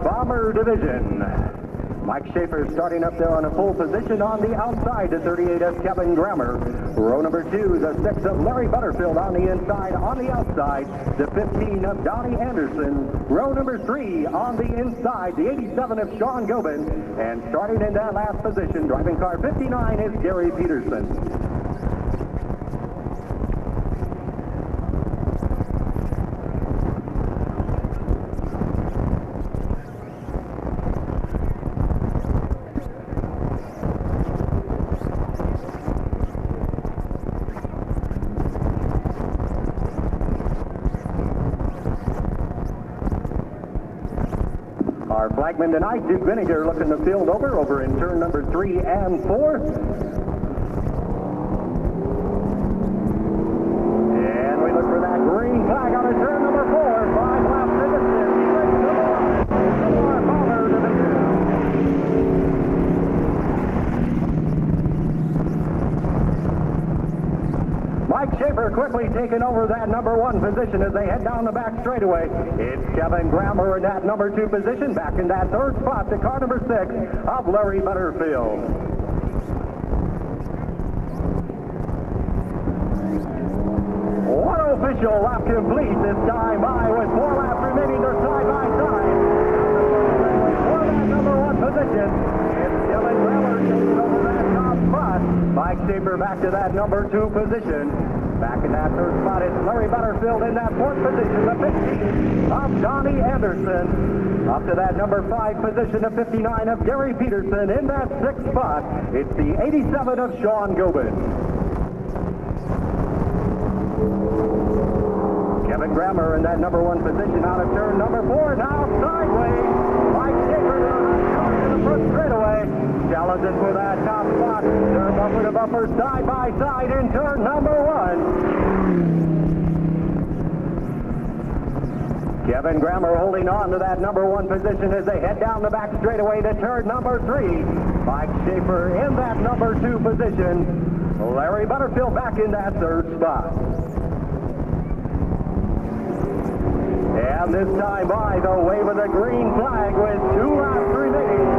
Bomber Division. Mike Schaefer starting up there on a pole position on the outside. The 38 of Kevin Grammer. Row number 2, the 6 of Larry Butterfield on the inside. On the outside, the 15 of Donnie Anderson. Row number 3 on the inside, the 87 of Sean Gobin. And starting in that last position, driving car 59 is Gary Peterson. Our flagman tonight, Duke Vinegar, looking the field over in turn number 3 and 4. And we look for that green flag on turn number 4. 5 laps to the finish. He brings the more Bomber Division. Mike Schaefer quickly taking over that number 1 position as they head down the back straightaway. It's Kevin Grammer in that number 2 position. Back in that third spot, the car number 6 of Larry Butterfield. One official lap complete this time by with 4 laps remaining. They're side by side. For that number 1 position, it's Kevin Grammer taking over that top spot. Mike Schaefer back to that number 2 position. Back in that third spot is Larry Butterfield in that 4th position, the 15 of Donnie Anderson. Up to that number 5 position, the 59 of Gary Peterson. In that 6th spot, it's the 87 of Sean Gobin. Kevin Grammer in that number 1 position out of turn number 4. Now sideways. Mike Schaefer to the front straightaway. Challenging for that top spot. They're bumper to bumper, side by side in turn number 1. Kevin Grammer holding on to that number 1 position as they head down the back straightaway to turn number 3. Mike Schaefer in that number 2 position. Larry Butterfield back in that 3rd spot. And this time by the wave of the green flag with 2 laps remaining.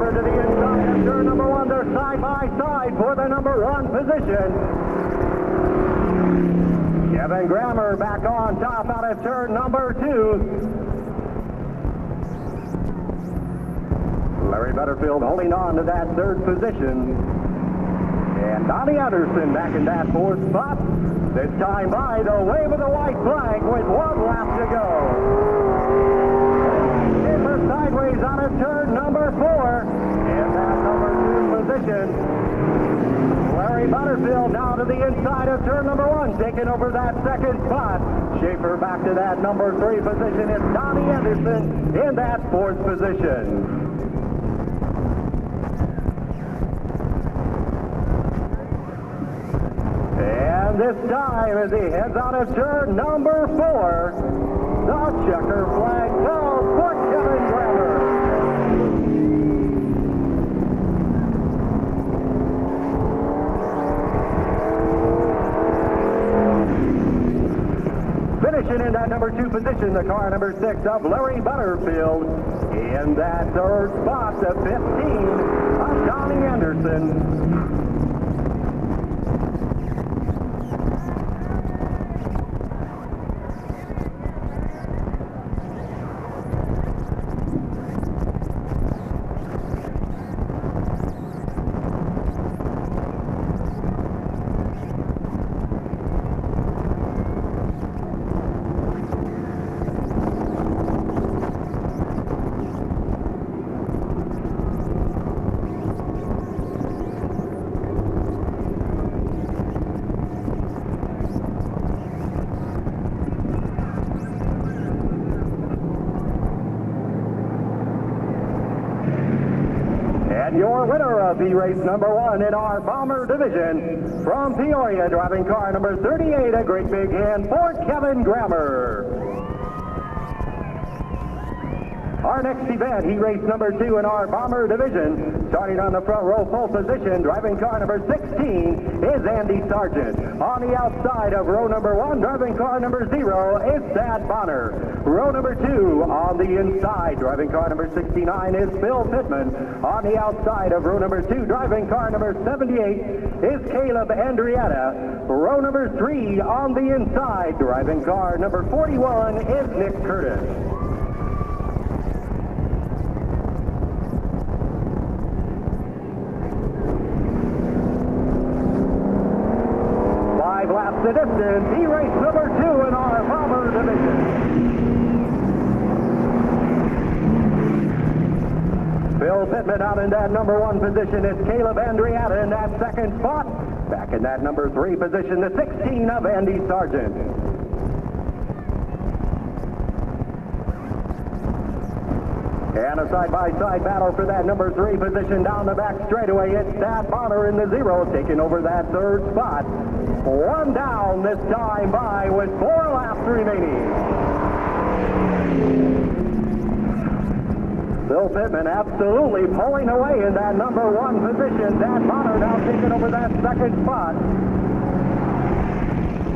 To the inside of turn number 1, they're side by side for the number 1 position. Kevin Grammer back on top out of turn number 2. Larry Butterfield holding on to that 3rd position. And Donnie Anderson back in that 4th spot. This time by the wave of the white flag with 1 lap to go. Sideways out of turn number 4 in that number 2 position. Larry Butterfield now to the inside of turn number 1, taking over that 2nd spot. Schaefer back to that number 3 position. It's Donnie Anderson in that 4th position. And this time as he heads out of turn number 4, the checker flag falls for Kevin Grammer. Finishing in that number 2 position, the car number 6 of Larry Butterfield. In that 3rd spot, the 15 of Donnie Anderson. Your winner of race number 1 in our Bomber Division, from Peoria, driving car number 38, a great big hand for Kevin Grammer. Our next event, he raced number 2 in our Bomber division. Starting on the front row, pole position, driving car number 16 is Andy Sargent. On the outside of row number 1, driving car number 0 is Thad Bonner. Row number 2 on the inside, driving car number 69 is Bill Pittman. On the outside of row number 2, driving car number 78 is Caleb Andrietta. Row number 3 on the inside, driving car number 41 is Nick Curtis. Laps the distance. He raced number 2 in our Bomber division. Bill Pittman out in that number 1 position. It's Caleb Andrietta in that second spot. Back in that number 3 position, the 16 of Andy Sargent. And a side-by-side battle for that number 3 position down the back straightaway. It's Thad Bonner in the 0 taking over that third spot. One down this time by with 4 laps remaining. Bill Pittman absolutely pulling away in that number 1 position. Thad Bonner now taking over that second spot.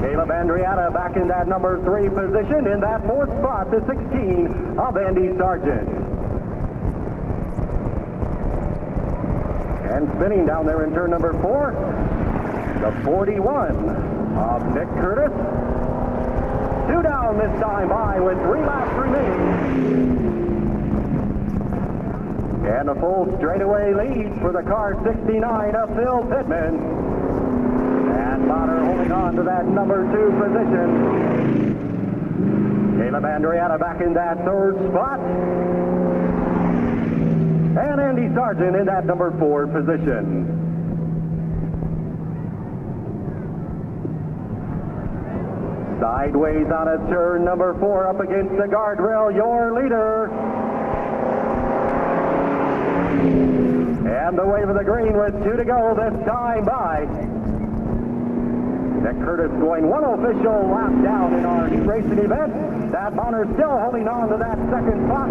Caleb Andrietta back in that number 3 position. In that 4th spot, the 16 of Andy Sargent. And spinning down there in turn number 4, the 41 of Nick Curtis. 2 down this time by with 3 laps remaining. And a full straightaway lead for the car 69 of Bill Pittman. And Bonner holding on to that number 2 position. Caleb Andrietta back in that 3rd spot. And Andy Sargent in that number 4 position. Sideways on a turn number 4 up against the guardrail, your leader. And the wave of the green with 2 to go this time by. Nick Curtis going 1 official lap down in our heat racing event. Thad Bonner still holding on to that second spot.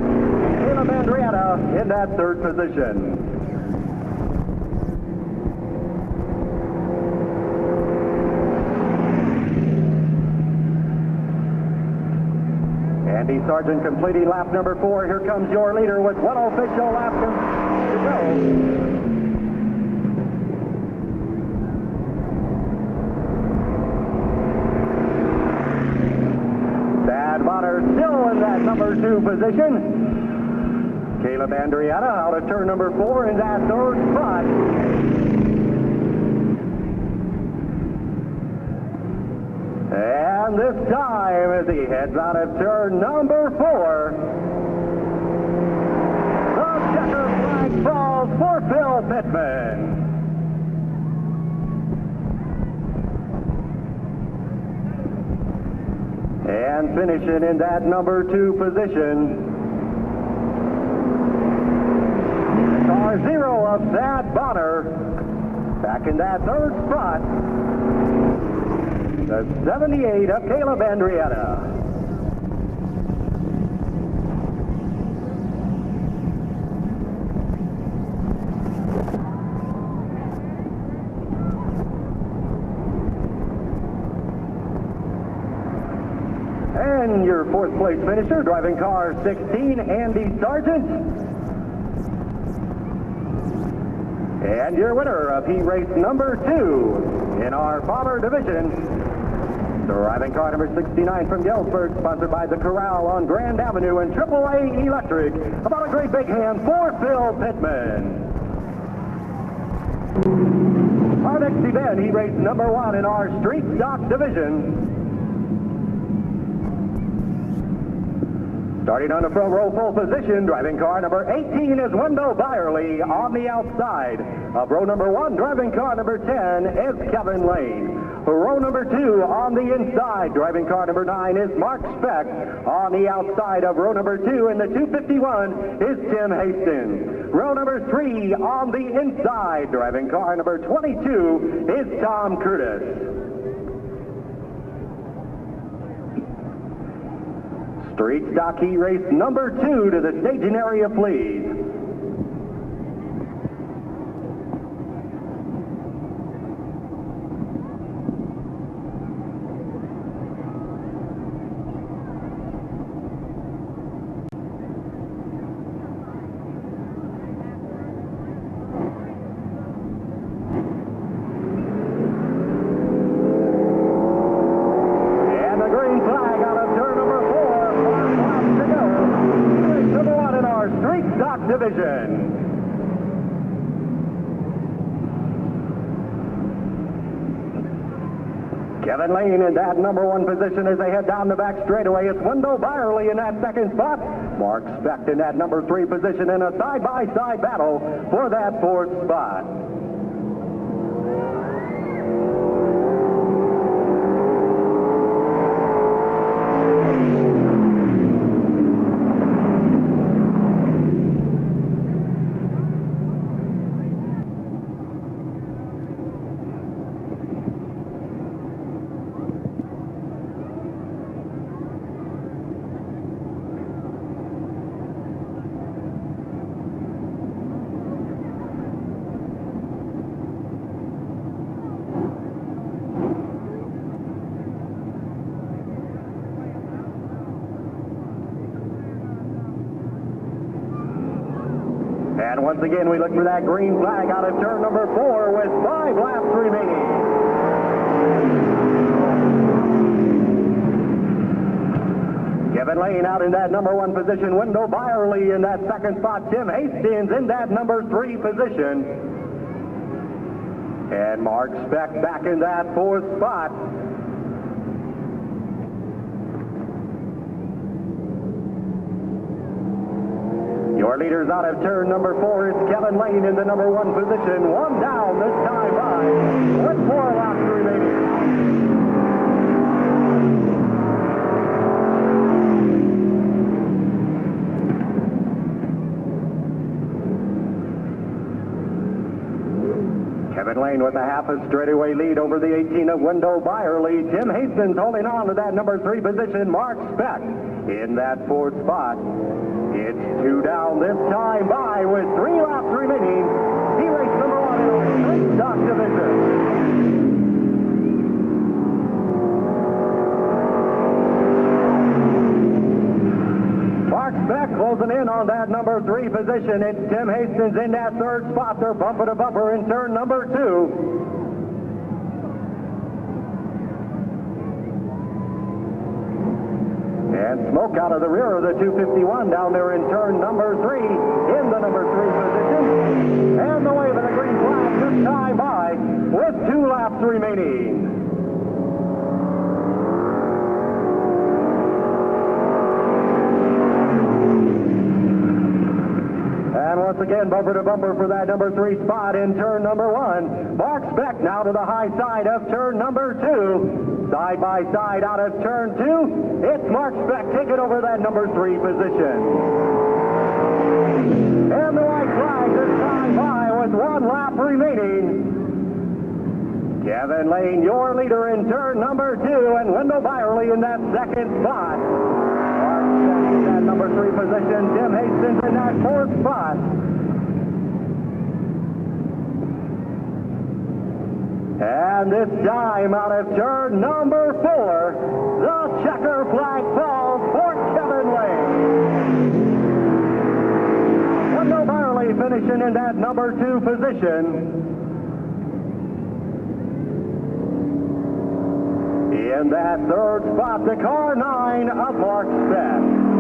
Caleb Andrietta in that 3rd position. Andy Sargent completing lap number 4. Here comes your leader with 1 official lap to go. Thad Bonner still in that number 2 position. Caleb Andrietta out of turn number 4 in that 3rd spot. And this time as he heads out of turn number 4, the checker flag falls for Bill Pittman. And finishing in that number 2 position, car 0 of Thad Bonner. Back in that 3rd spot, the 78 of Caleb Andrietta. And your 4th place finisher, driving car 16, Andy Sargent. And your winner of heat race number 2 in our Bomber division, driving car number 69 from Galesburg, sponsored by the Corral on Grand Avenue and AAA Electric. About a great big hand for Bill Pittman. Our next event, heat race number 1 in our Street Stock division. Starting on the front row pole position, driving car number 18 is Wendell Byerly. On the outside of row number 1, driving car number 10 is Kevin Lane. Row number 2 on the inside, driving car number 9 is Mark Speck. On the outside of row number 2 in the 251 is Tim Hastings. Row number 3 on the inside, driving car number 22 is Tom Curtis. Street Stock Heat Race number 2 to the staging area, please. Division. Kevin Lane in that number 1 position as they head down the back straightaway. It's Wendell Byerly in that second spot. Mark Specht in that number 3 position in a side-by-side battle for that 4th spot. And once again, we look for that green flag out of turn number 4 with 5 laps remaining. Kevin Lane out in that number 1 position. Wendell Byerly in that second spot. Tim Hastings in that number 3 position. And Mark Specht back in that 4th spot. Your leaders out of turn number 4 is Kevin Lane in the number 1 position. 1 down this time by with 4 laps remaining. Kevin Lane with a half a straightaway lead over the 18 of Wendell Byerly. Tim Hastings holding on to that number 3 position. Mark Specht in that 4th spot. It's 2 down this time by with 3 laps remaining. Heat race number 1 in our Street Stock Division. Mark Specht closing in on that number 3 position. It's Tim Hastings in that 3rd spot. They're bumper to bumper in turn number 2. And smoke out of the rear of the 251 down there in turn number 3 in the number 3 position. And the wave of the green flag this time by with 2 laps remaining. And once again, bumper to bumper for that number 3 spot in turn number 1. Mark Specht now to the high side of turn number 2. Side by side out of turn 2, it's Mark Specht taking over that number 3 position. And the white flag this time by with 1 lap remaining. Kevin Lane, your leader in turn number 2, and Wendell Byerly in that 2nd spot. Mark Specht in that number 3 position, Tim Hastings in that 4th spot. And this time out of turn number 4, the checker flag falls for Kevin Lane. Wendell Byerly finishing in that number 2 position. In that 3rd spot, the car 9 of Mark Specht.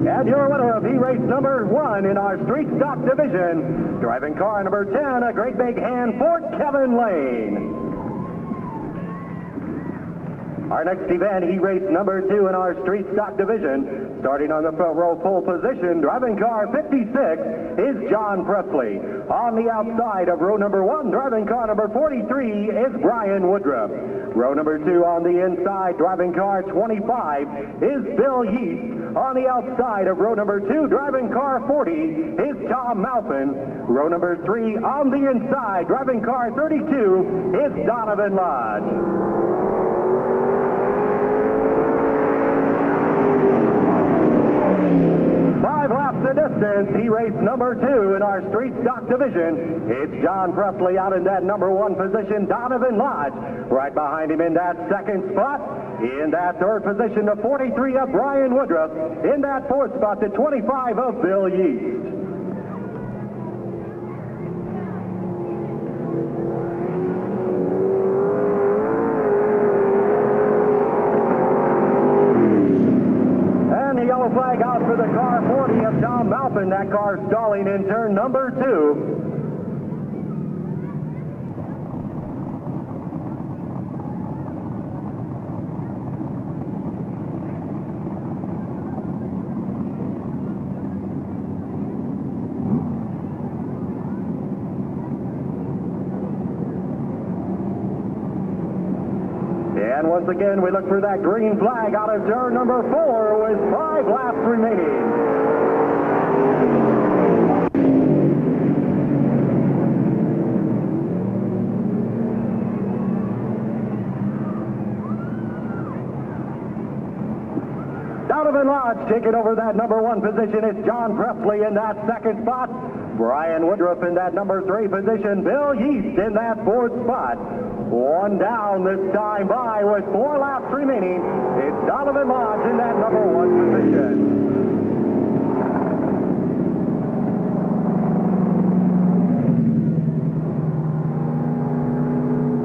And your winner of heat race number 1 in our Street Stock Division, driving car number 10, a great big hand for Kevin Lane. Our next event, he raced number 2 in our street stock division. Starting on the front row pole position, driving car 56 is John Presley. On the outside of row number 1, driving car number 43 is Brian Woodruff. Row number 2 on the inside, driving car 25 is Bill Yeast. On the outside of row number 2, driving car 40 is Tom Malpin. Row number 3 on the inside, driving car 32 is Donovan Lodge. 5 laps the distance. He raced number 2 in our street stock division. It's John Presley out in that number 1 position. Donovan Lodge right behind him in that second spot. In that third position, the 43 of Brian Woodruff. In that fourth spot, the 25 of Bill Yeast. Flag out for the car 40 of Tom Malpin. That car stalling in turn number 2. And once again, we look for that green flag out of turn number 4 with 5 laps remaining. Donovan Lodge taking over that number 1 position. It's John Presley in that second spot. Brian Woodruff in that number 3 position. Bill Yeast in that 4th spot. 1 down this time by with 4 laps remaining. It's Donovan Lodge in that number 1 position.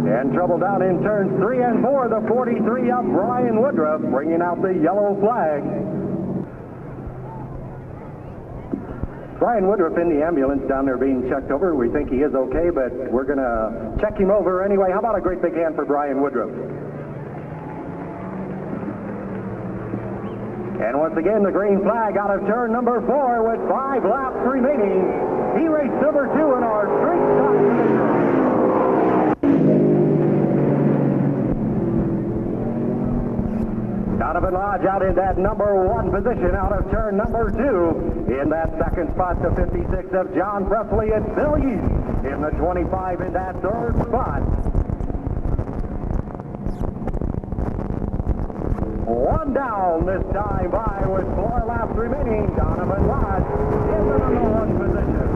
And trouble down in turns 3 and 4, the 43 of Brian Woodruff bringing out the yellow flag. Brian Woodruff in the ambulance down there being checked over. We think he is okay, but we're going to check him over anyway. How about a great big hand for Brian Woodruff? And once again, the green flag out of turn number 4 with 5 laps remaining. He raced number 2 in our street stock division. Donovan Lodge out in that number 1 position out of turn number 2. In that second spot, the 56 of John Presley and Bill Yeast. In the 25 in that third spot. 1 down this time by with 4 laps remaining. Donovan Lodge in the number 1 position.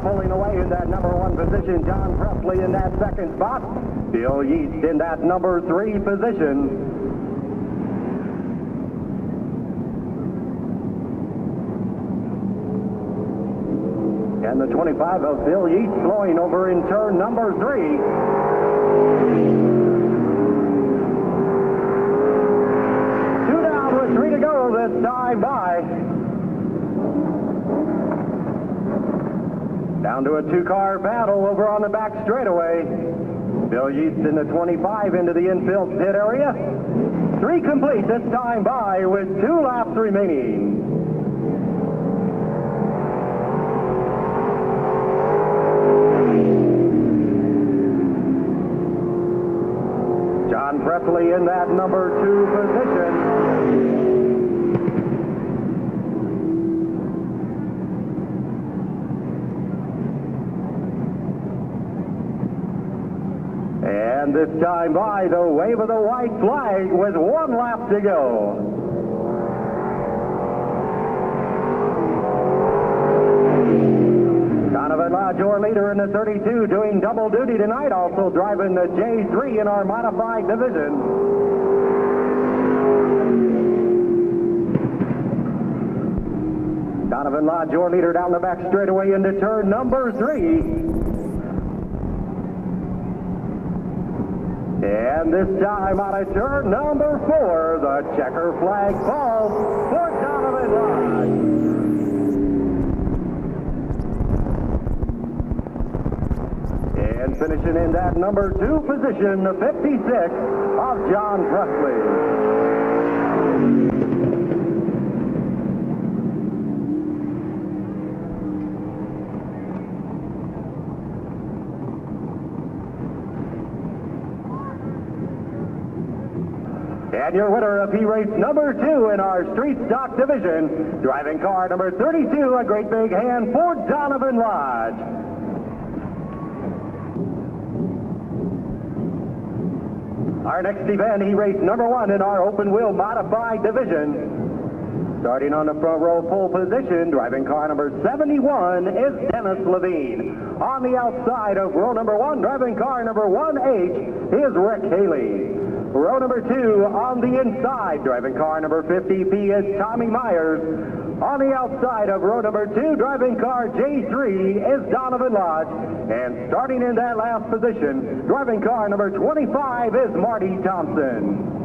Pulling away in that number 1 position. John Presley in that second spot. Bill Yeast in that number 3 position. And the 25 of Bill Yeast flowing over in turn number 3. 2 down with 3 to go this time by. Down to a 2-car battle over on the back straightaway. Bill Yeast in the 25 into the infield pit area. 3 complete this time by with 2 laps remaining. John Presley in that number 2 position. And this time by the wave of the white flag with 1 lap to go. Donovan Lodge, your leader in the 32, doing double duty tonight, also driving the J3 in our modified division. Donovan Lodge, your leader down the back straightaway into turn number 3. And this time out of turn number 4, the checker flag falls for Donovan Lodge. position in that number 2 position, the 56 of John Presley. And your winner of heat-race number 2 in our street stock division, driving car number 32, a great big hand for Donovan Lodge. Our next event, heat-race number 1 in our open-wheel modified division. Starting on the front row pole position, driving car number 71 is Dennis Levine. On the outside of row number 1, driving car number 1H is Rick Haley. Row number 2 on the inside, driving car number 50P is Tommy Myers. On the outside of row number 2, driving car J3 is Donovan Lodge. And starting in that last position, driving car number 25 is Marty Thompson.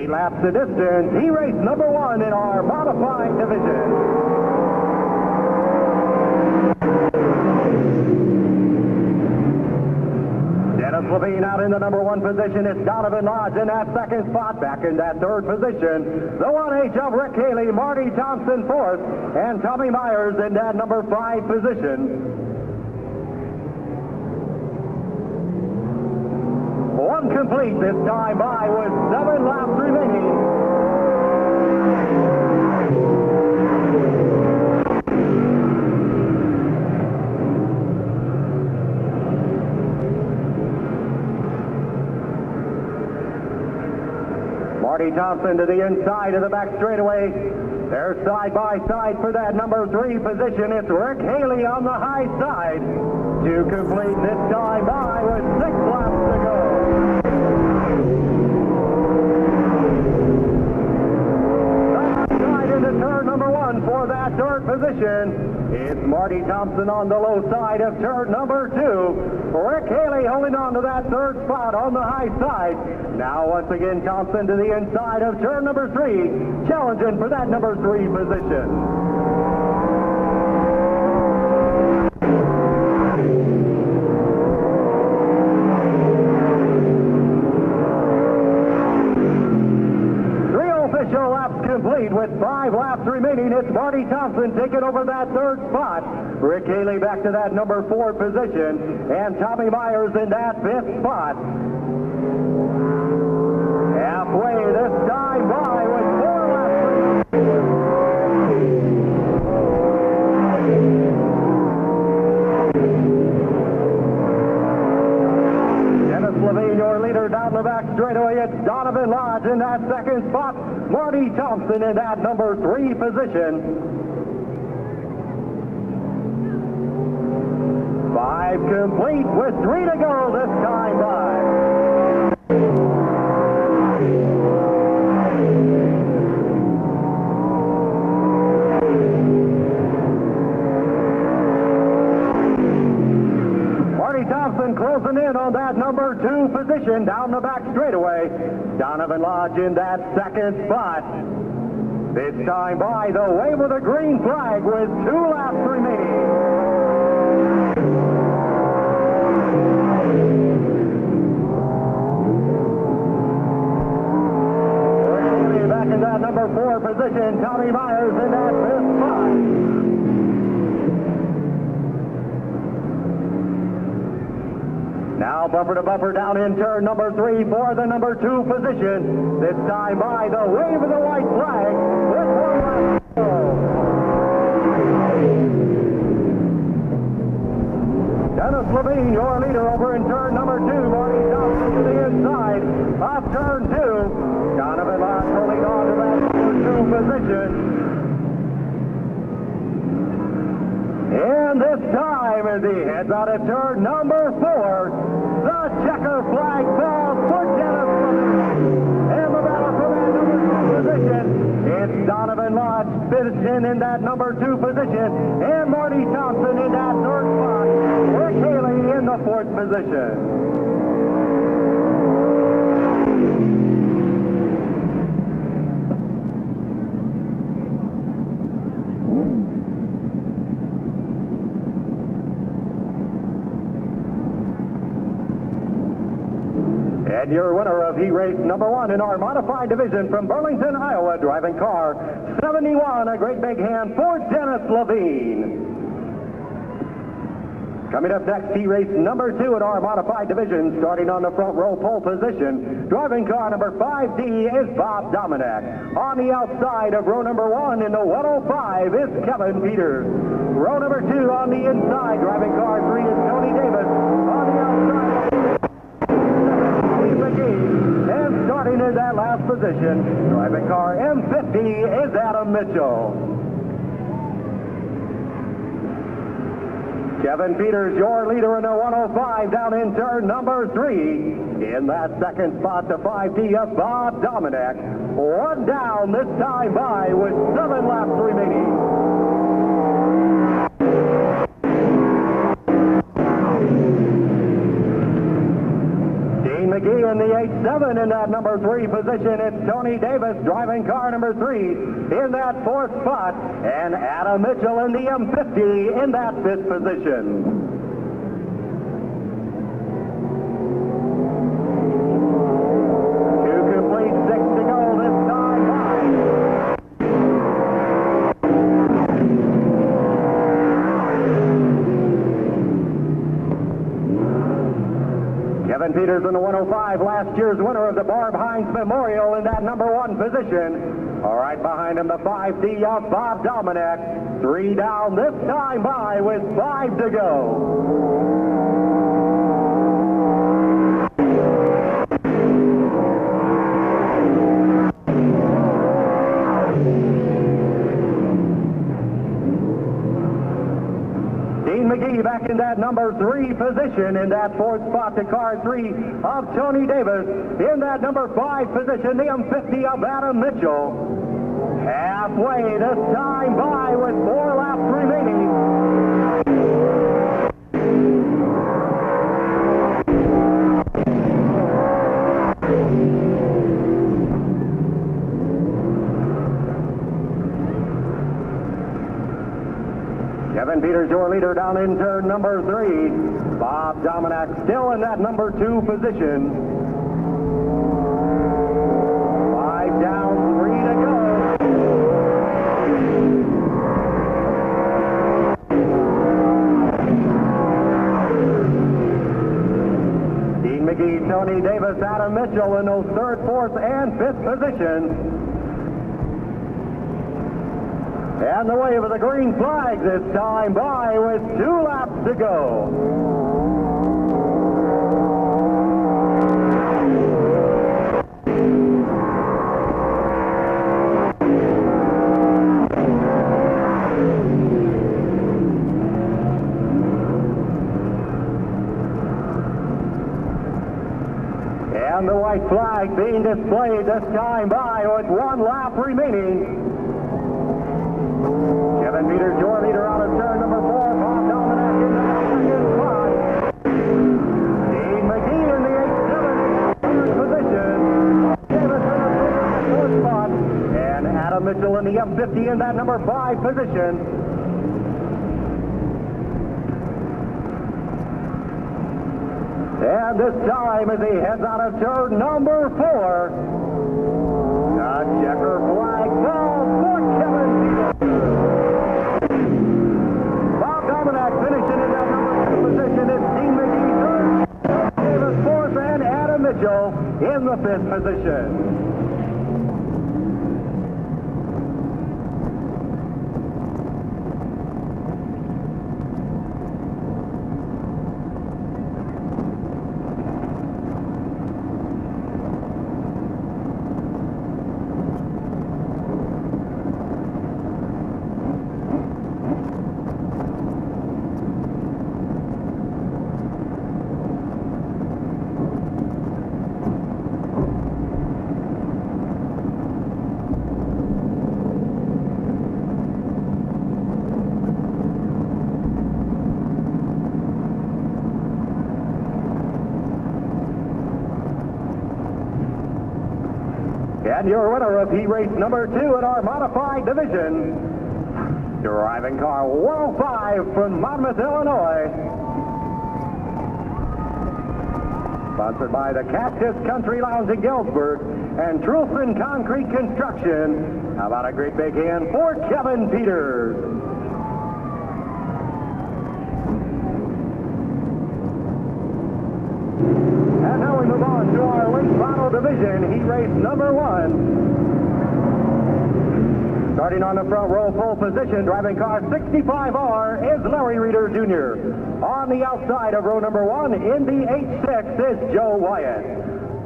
Laps the distance, heat-race number 1 in our modified division. Dennis Levine out in the number 1 position. It's Donovan Lodge in that second spot. Back in that third position, the 1H of Rick Haley, Marty Thompson fourth, and Tommy Myers in that number 5 position. One complete this time by with 7 laps remaining. Marty Thompson to the inside of the back straightaway. They're side by side for that number 3 position. It's Rick Haley on the high side to complete this time by with 6 laps to go. Side into turn number 1 for that third position. It's Marty Thompson on the low side of turn number 2. Rick Haley holding on to that third spot on the high side. Now once again Thompson to the inside of turn number 3, challenging for that number 3 position. Complete with 5 laps remaining. It's Marty Thompson taking over that third spot. Rick Haley back to that number 4 position. And Tommy Myers in that 5th spot. Halfway this time by with 4 laps remaining. Dennis Levine, your leader down the back straightaway. It's Donovan Lodge in that second spot. Marty Thompson in that number 3 position. 5 complete with 3 to go this time by. Marty Thompson closing in on that number 2 position down the back straightaway. Donovan Lodge in that second spot. This time by the wave of the green flag with 2 laps remaining. Back in that that number 4 position. Tommy Myers in that 5th spot. Now bumper to bumper down in turn number 3 for the number 2 position. This time by the wave of the white flag with 1 lap to go. Dennis Levine, your leader over in turn number 2. Marty Johnson to the inside of turn 2. Donovan Lott holding on to that number 2 position. And this time, as he heads out of turn number 4, the checker flag falls for Dennis Levine. And the battle for that number 2 position, it's Donovan Lott finishing in that number 2 position, and Marty Thompson in that 3rd spot. Rick Haley in the 4th position. And your winner of heat race number 1 in our modified division from Burlington, Iowa, driving car 71, a great big hand for Dennis Levine. Coming up next, heat race number 2 in our modified division, starting on the front row pole position. Driving car number 5D is Bob Dominic. On the outside of row number 1 in the 105 is Kevin Peters. Row number 2 on the inside, driving car 3 is Tony Davis. On the outside, and starting in that last position, driving car M50 is Adam Mitchell. Kevin Peters, your leader in the 105 down in turn number 3. In that 2nd spot, the 5D of Bob Dominic. 1 down this time by with 7 laps remaining. McGee in the 8-7 in that number 3 position. It's Tony Davis driving car number 3 in that 4th spot, and Adam Mitchell in the M50 in that 5th position. Kevin Peters in the 105, last year's winner of the Barb Heinz Memorial in that number 1 position. All right, behind him, the 5D of Bob Dominic. 3 down this time by with 5 to go. McGee back in that number 3 position in that 4th spot to car 3 of Tony Davis. In that number 5 position, the M50 of Adam Mitchell. Halfway this time by with 4 laps remaining. Kevin Peters, your leader down in turn number 3. Bob Dominic still in that number 2 position. 5 down, 3 to go. Dean McGee, Tony Davis, Adam Mitchell in those 3rd, 4th, and 5th positions. And the wave of the green flag this time by with 2 laps to go. And the white flag being displayed this time by with 1 lap remaining. Kevin Peters, your leader out of turn number 4. Bob Dominic in the 2nd spot. Dean McGee in the 8-7 position. Davis in the 4th spot. And Adam Mitchell in the M50 in that number 5 position. And this time as he heads out of turn number 4, the checker flag official in the 5th position. And your winner of heat race number 2 in our modified division, driving car 105 from Monmouth, Illinois. Sponsored by the Cactus Country Lounge in Galesburg and Trulson Concrete Construction. How about a great big hand for Kevin Peters? And now we move on to our late model division, heat race number 1. Starting on the front row, pole position, driving car 65R is Larry Reeder Jr. On the outside of row number 1, in the 86 is Joe Wyatt.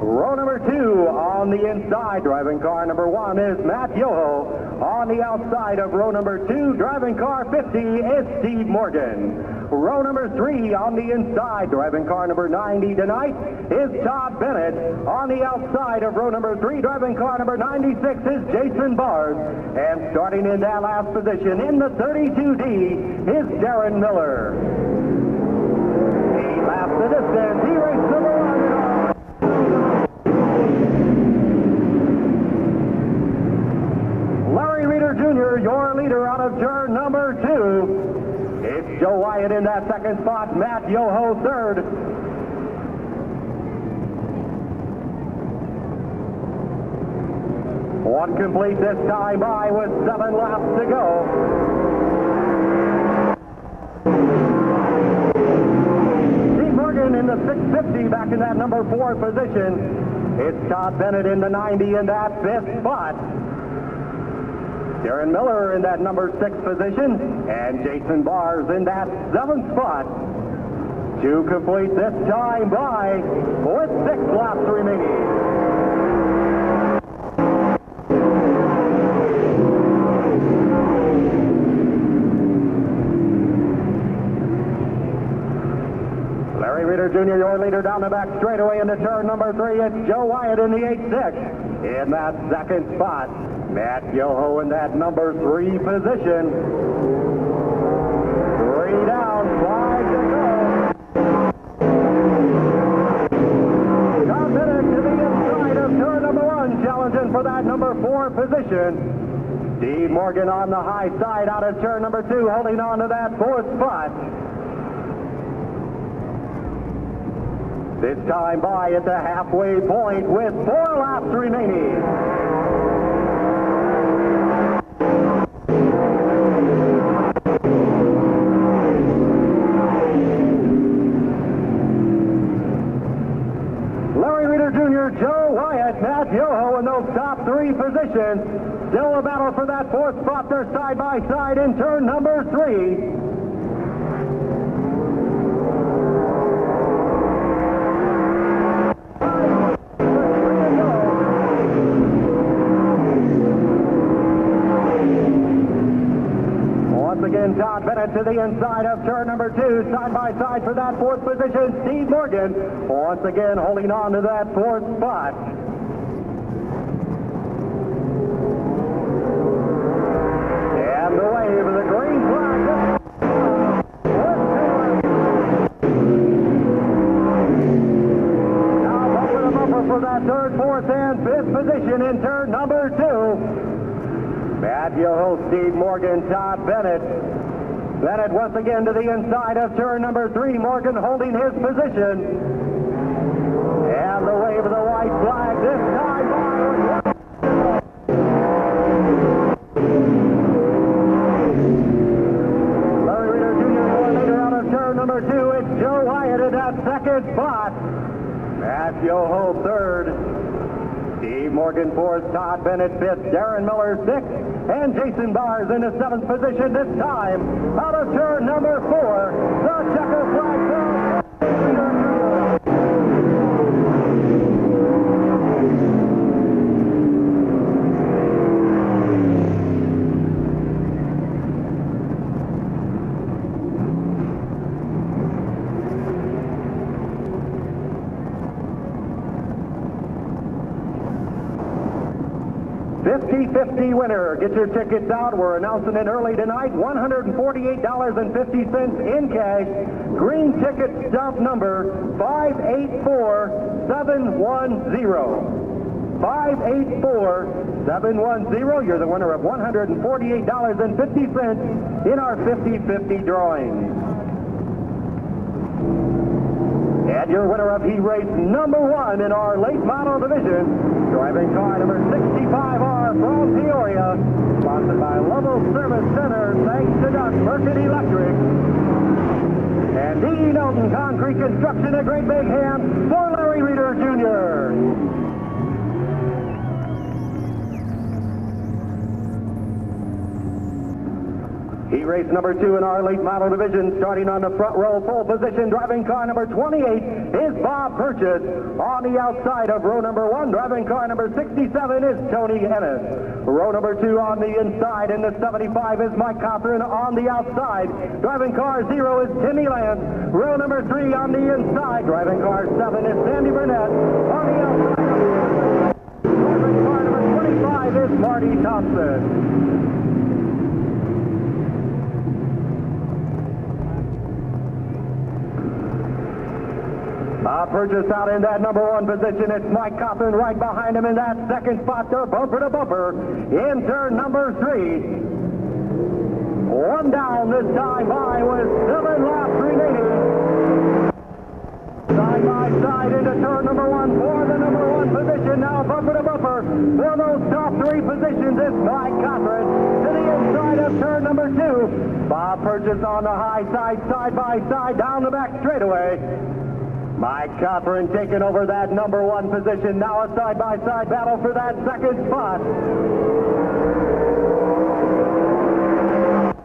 Row number 2 on the inside, driving car number 1 is Matt Yoho. On the outside of row number 2, driving car 50 is Steve Morgan. Row number 3 on the inside, driving car number 90 tonight is Todd Bennett. On the outside of row number 3, driving car number 96 is Jason Barb. And starting in that last position in the 32D is Darren Miller. He laps the distance. He races number 1. Larry Reeder Jr., your leader out of turn number 2. It's Joe Wyatt in that second spot, Matt Yoho third. One complete this time by with 7 laps to go. Steve Morgan in the 650 back in that number 4 position. It's Todd Bennett in the 90 in that 5th spot. Darren Miller in that number 6 position, and Jason Bars in that 7th spot. 2 complete this time by with 6 laps remaining. Larry Reeder Jr., your leader down the back straightaway into turn number 3. It's Joe Wyatt in the 8-6 in that 2nd spot. Matt Yoho in that number 3 position. 3 down, 5 to go. Tom Bennett to the inside of turn number 1, challenging for that number 4 position. Steve Morgan on the high side out of turn number 2, holding on to that 4th spot. This time by at the halfway point with 4 laps remaining. Larry Reeder Jr., Joe Wyatt, Matt Yoho in those top 3 positions. Still a battle for that 4th spot. They're side by side in turn number 3. Again, Todd Bennett to the inside of turn number 2, side by side for that 4th position. Steve Morgan once again holding on to that 4th spot. And the wave of the green flag. Now bumper to bumper for that 3rd, 4th, and 5th position in turn number 2. Matt Yoho, Steve Morgan, Todd Bennett. Bennett once again to the inside of turn number 3. Morgan holding his position. And the wave of the white flag this time by. Larry Reeder Jr. leader out of turn number 2. It's Joe Wyatt in that 2nd spot. Matt That's Yoho third. Steve Morgan fourth, Todd Bennett fifth, Darren Miller sixth, and Jason Bars in the seventh position this time. Out of turn number 4, the checker flag. 50-50 winner. Get your tickets out. We're announcing it early tonight. $148.50 in cash. Green ticket stub number 584710. 584710. You're the winner of $148.50 in our 50-50 drawing. And your winner of heat race number 1 in our late model division, driving car number 65R from Peoria, sponsored by Lovell Service Center, thanks to Knox Mercury Electric, and D. Knowlton Concrete Construction, a great big hand for Larry Reeder Jr. Heat race number 2 in our late model division, starting on the front row, pole position, driving car number 28 is Bob Purchase. On the outside of row number 1, driving car number 67 is Tony Ennis. Row number 2 on the inside, and the 75 is Mike Cochran. On the outside, driving car 0 is Timmy Lance. Row number 3 on the inside, driving car 7 is Sandy Burnett. On the outside, driving car number 25 is Marty Thompson. Purchase out in that number 1 position. It's Mike Cochran right behind him in that second spot. They're bumper to bumper in turn number 3. One down this time by with 7 laps remaining. Side by side into turn number 1 for the number 1 position. Now bumper to bumper for those top 3 positions. It's Mike Cochran to the inside of turn number 2. Bob Purchase on the high side, side by side down the back straightaway. Mike Cochran taking over that number 1 position. Now a side-by-side battle for that second spot.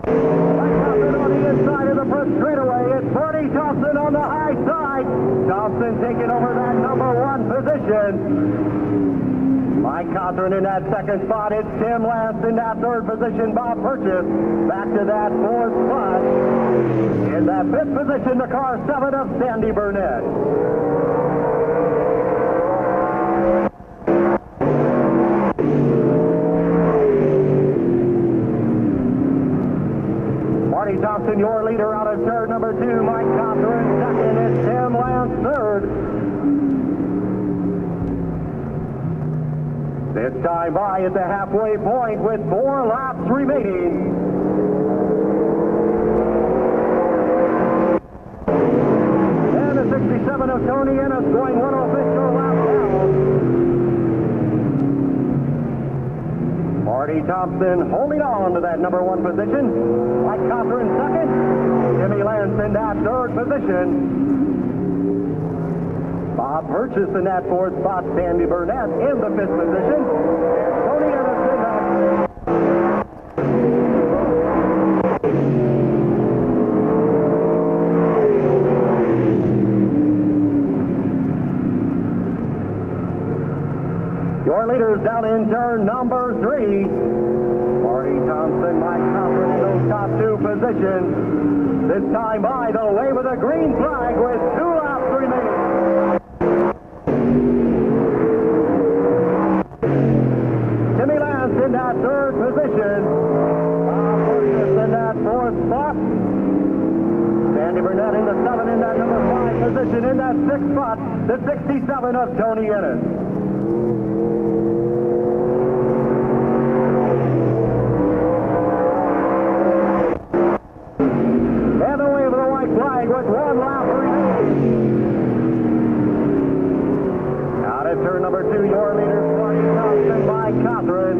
Mike Cochran on the inside of the first straightaway. It's Marty Thompson on the high side. Thompson taking over that number 1 position. Mike Cochran in that second spot. It's Tim Lance in that third position. Bob Purchase back to that 4th spot. In that 5th position, the car 7 of Sandy Burnett. Marty Thompson, your leader out of turn number 2. Mike Cochran second. It's Tim Lance third. This time by at the halfway point with 4 laps remaining. And the 67 of Tony Ennis going 1 official lap down. Marty Thompson holding on to that number 1 position. Mike Cochran second. Timmy Lance in that 3rd position. Bob Purchase in that 4th spot. Sandy Burnett in the 5th position. Tony Ennis in that. Your leaders down in turn number 3. Marty Thompson, Mike Cochran in those top 2 positions. This time by the wave of the green flag with 2 laps remaining. Timmy Lance in that 3rd position. Bob Purchase in that 4th spot. Sandy Burnett in the 7 in that number 5 position. In that 6th spot, the 67 of Tony Ennis. And the wave of the white flag with 1 lap remaining. Out at turn number 2, your leader, Marty Thompson, Mike Cochran.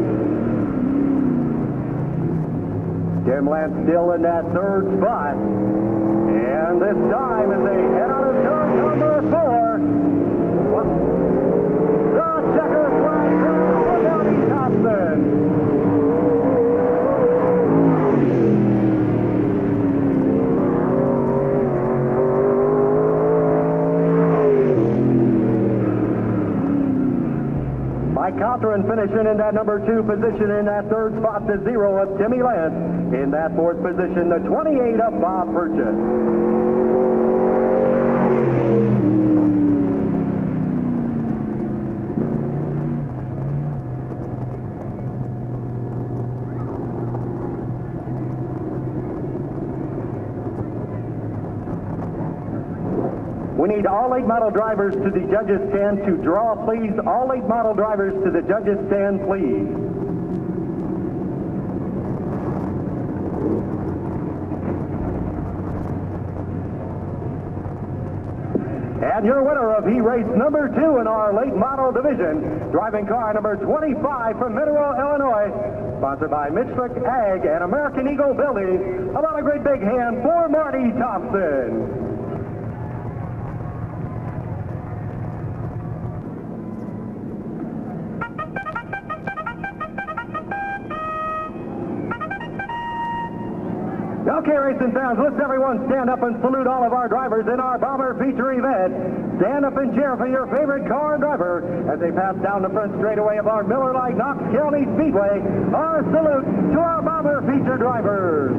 Tim Lance still in that 3rd spot. And this time as they head out of turn number 4. Mike Cothran finishing in that number 2 position. In that 3rd spot, the 0 of Timmy Lance. In that 4th position, the 28 of Bob Purchase. We need all 8 model drivers to the judges' stand to draw, please. All 8 model drivers to the judges' stand, please. And your winner of race number 2 in our late model division, driving car number 25 from Mineral, Illinois, sponsored by Mitchell Ag and American Eagle Building. How about a great big hand for Marty Thompson? Okay, racing fans, let's everyone stand up and salute all of our drivers in our Bomber feature event. Stand up and cheer for your favorite car and driver as they pass down the front straightaway of our Miller Lite Knox County Speedway. Our salute to our Bomber feature drivers.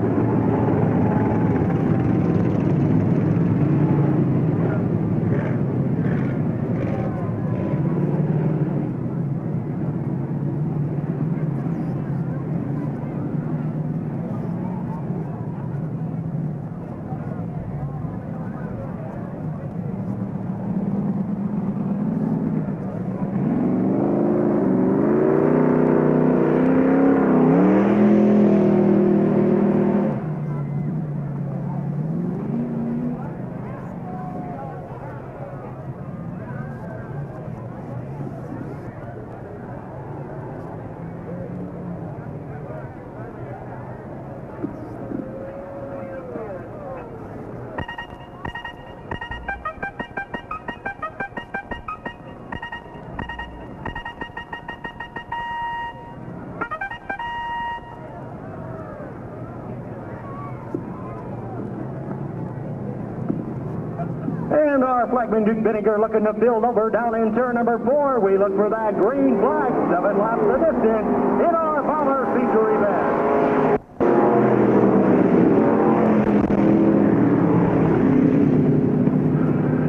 And our flagman Duke Vinegar looking to field over down in turn number 4. We look for that green flag, 7 laps the distance in our Bomber feature event.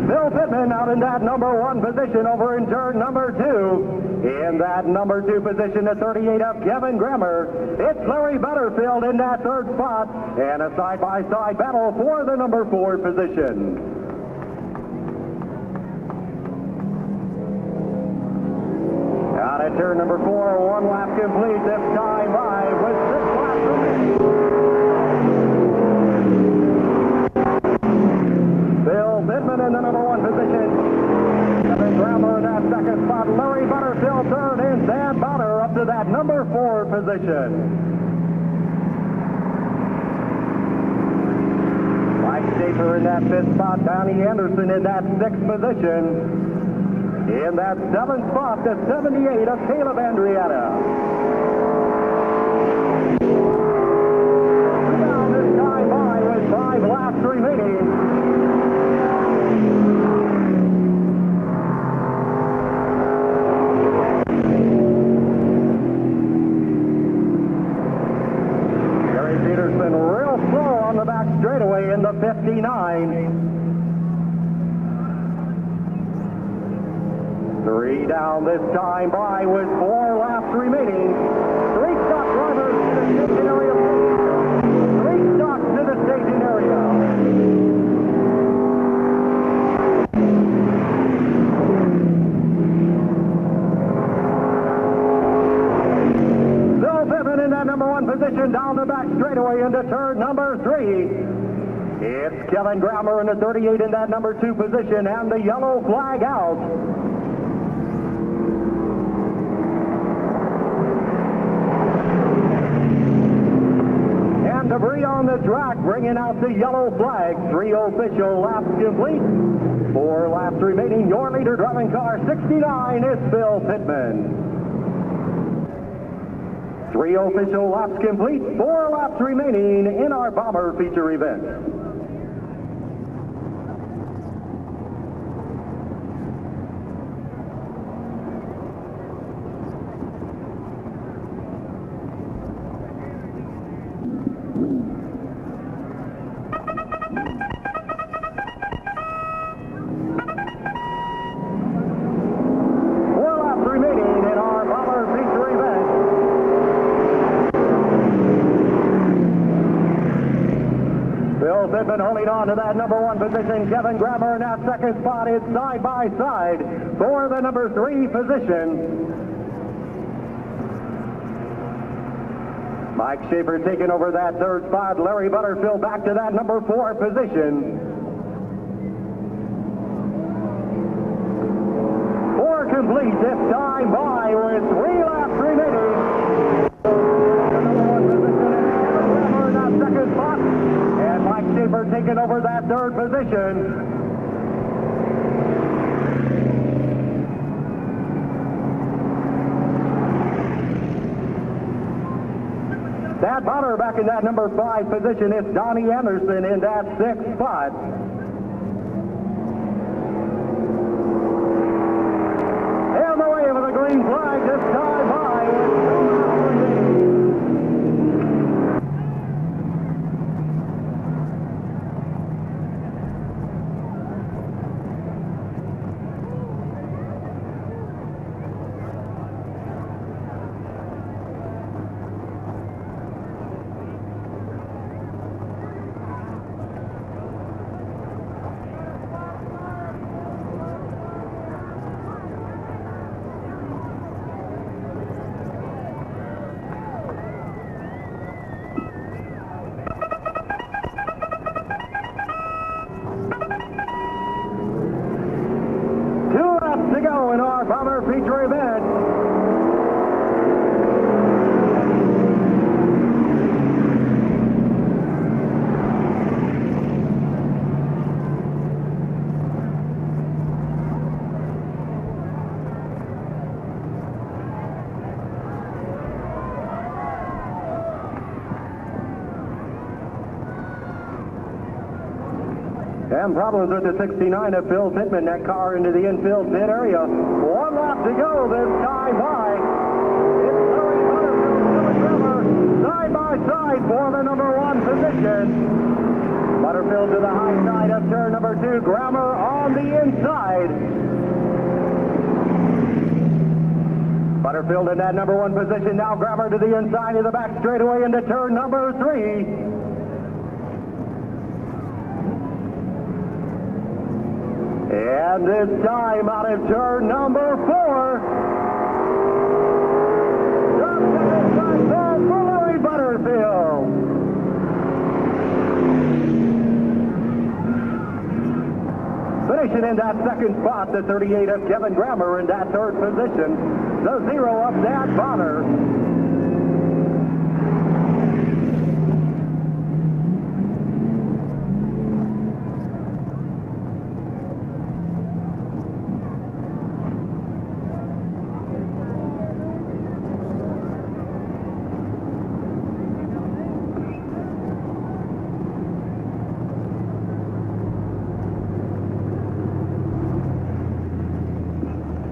Bill Pittman out in that number 1 position over in turn number 2. In that number 2 position, the 38 of Kevin Grammer. It's Larry Butterfield in that 3rd spot. And a side-by-side battle for the number 4 position. Out at turn number 4, 1 lap complete, this time by with 6 laps remaining. Bill Pittman in the number 1 position. Kevin Grammer in that 2nd spot. Larry Butterfield 3rd, and Dan Bowder up to that number 4 position. Mike Schaefer in that 5th spot. Donnie Anderson in that 6th position. In that 7th spot, the 78 of Caleb Andrietta. Down this time by with 5 laps remaining. Gary Peterson real slow on the back straightaway in the 59. 3 down this time by with 4 laps remaining. 3 stock drivers to the staging area. 3 stocks to the staging area. Bill Pittman in that number 1 position down the back straightaway into turn number 3. It's Kevin Grammer in the 38 in that number 2 position, and the yellow flag out. Debris on the track, bringing out the yellow flag. 3 official laps complete. 4 laps remaining. Your leader driving car 69 is Bill Pittman. 3 official laps complete. 4 laps remaining in our Bomber feature event. Pittman holding on to that number 1 position. Kevin Grammer in that second spot is side by side for the number 3 position. Mike Schaefer taking over that third spot. Larry Butterfield back to that number 4 position. 4 complete this time by with 3 laps remaining. In that second spot. And Mike Schaefer taking over that third position. That Bonner back in that number 5 position. It's Donnie Anderson in that 6th spot. And the wave of the green flag this time by with 2 laps remaining. To go in our Bomber feature event. And problems with the 69 of Phil Pittman. That car into the infield pit area. 1 lap to go this time by. It's Larry Butterfield, Kevin Grammer, side by side for the number 1 position. Butterfield to the high side of turn number 2. Grammer on the inside. Butterfield in that number 1 position. Now Grammer to the inside of the back straightaway into turn number 3. And this time out of turn number 4. Just inside for Larry Butterfield. Finishing in that second spot, the 38 of Kevin Grammer in that third position. The 0 of Dan Bonner.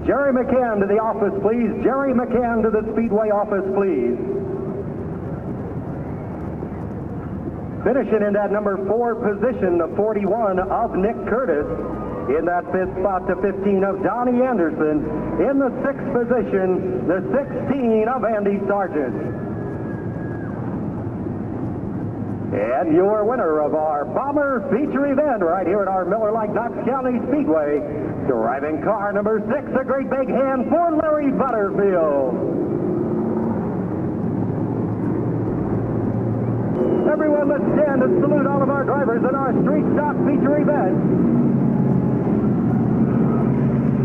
Jerry McCann to the office, please. Jerry McCann to the Speedway office, please. Finishing in that number 4 position, the 41 of Nick Curtis. In that 5th spot, the 15 of Donnie Anderson. In the 6th position, the 16 of Andy Sargent. And your winner of our Bomber feature event right here at our Miller Lite Knox County Speedway, driving car number 6, a great big hand for Larry Butterfield. Everyone, let's stand and salute all of our drivers in our Street Stock feature event.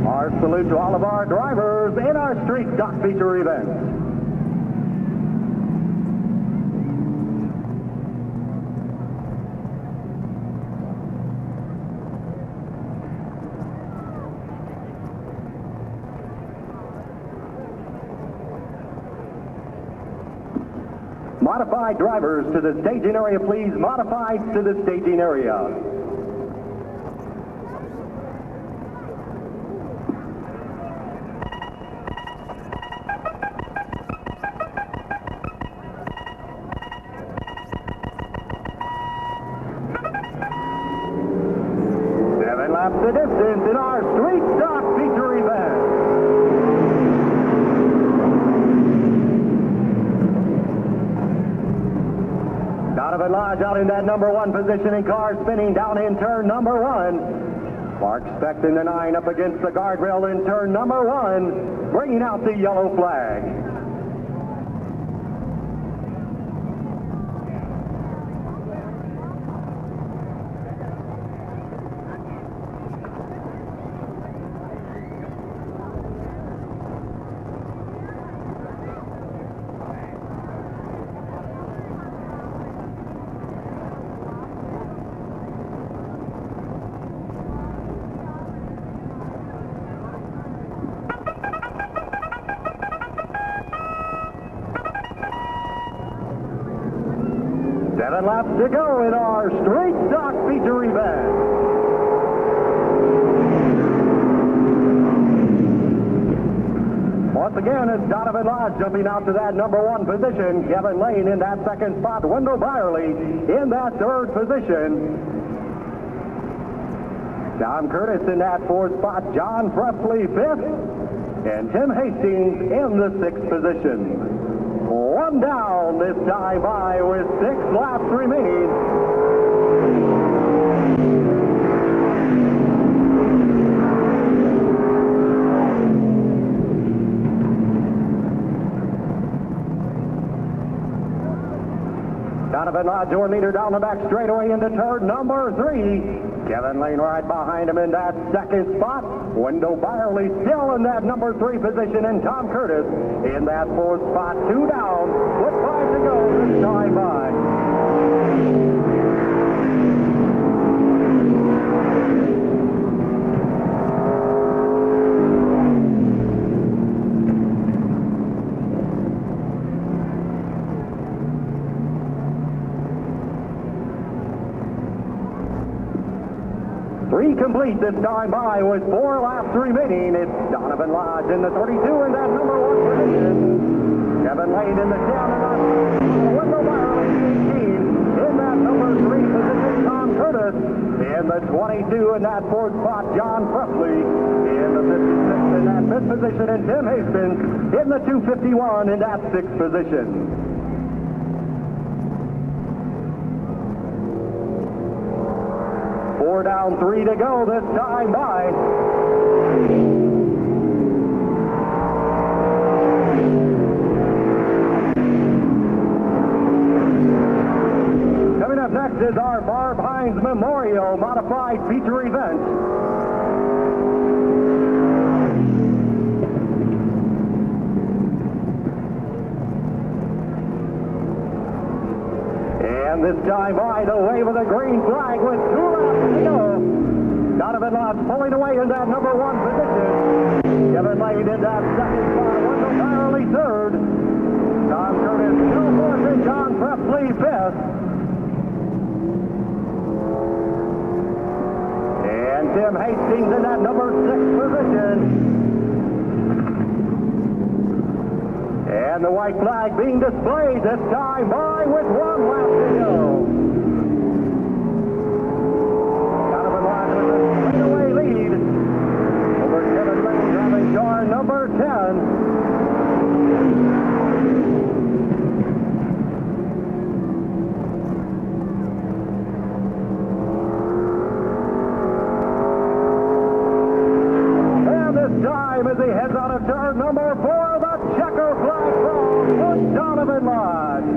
Our salute to all of our drivers in our Street Stock feature event. Modified drivers to the staging area, please. Modified to the staging area. Seven laps the distance in our Street Stock feature event. Donovan Donovan Lodge out in that number 1 position, and car spinning down in turn number 1. Mark Specht in the 9 up against the guardrail in turn number 1, bringing out the yellow flag. Seven laps to go in our straight stock feature event. Once again, it's Donovan Lodge jumping out to that number 1 position. Kevin Lane in that 2nd spot. Wendell Byerly in that 3rd position. Tom Curtis in that 4th spot. John Presley 5th. And Tim Hastings in the 6th position. One down this time by with 6 laps remaining. Donovan Lodge, your leader down the back straightaway into turn number 3. Kevin Lane right behind him in that 2nd spot. Wendell Byerly still in that number 3 position, and Tom Curtis in that 4th spot. 2 down with 5 to go this time by. Complete this time by with 4 laps remaining. It's Donovan Lodge in the 32 in that number 1 position. Kevin Lane in the 10 and Wendell Byerly 18 in that number 3 position. Tom Curtis in the 22 in that 4th spot. John Presley in the 56 in that 5th position, and Tim Hastings in the 251 in that 6th position. 4 down, 3 to go this time by. Coming up next is our Barb Heinz Memorial Modified Feature Event. And this time by the wave of the green flag with 2 laps to go. Donovan Lodge pulling away in that number 1 position. Kevin Lane in that 2nd spot. Wendell Byerly 3rd. Tom Curtis still 4th, and John Presley 5th. And Tim Hastings in that number 6 position. And the white flag being displayed this time by with 1 lap to go. Donovan Lodge with a straightaway lead over Kevin Lane driving car number 10. And this time as he heads out of turn number 4, the checker flag falls for Donovan Lodge.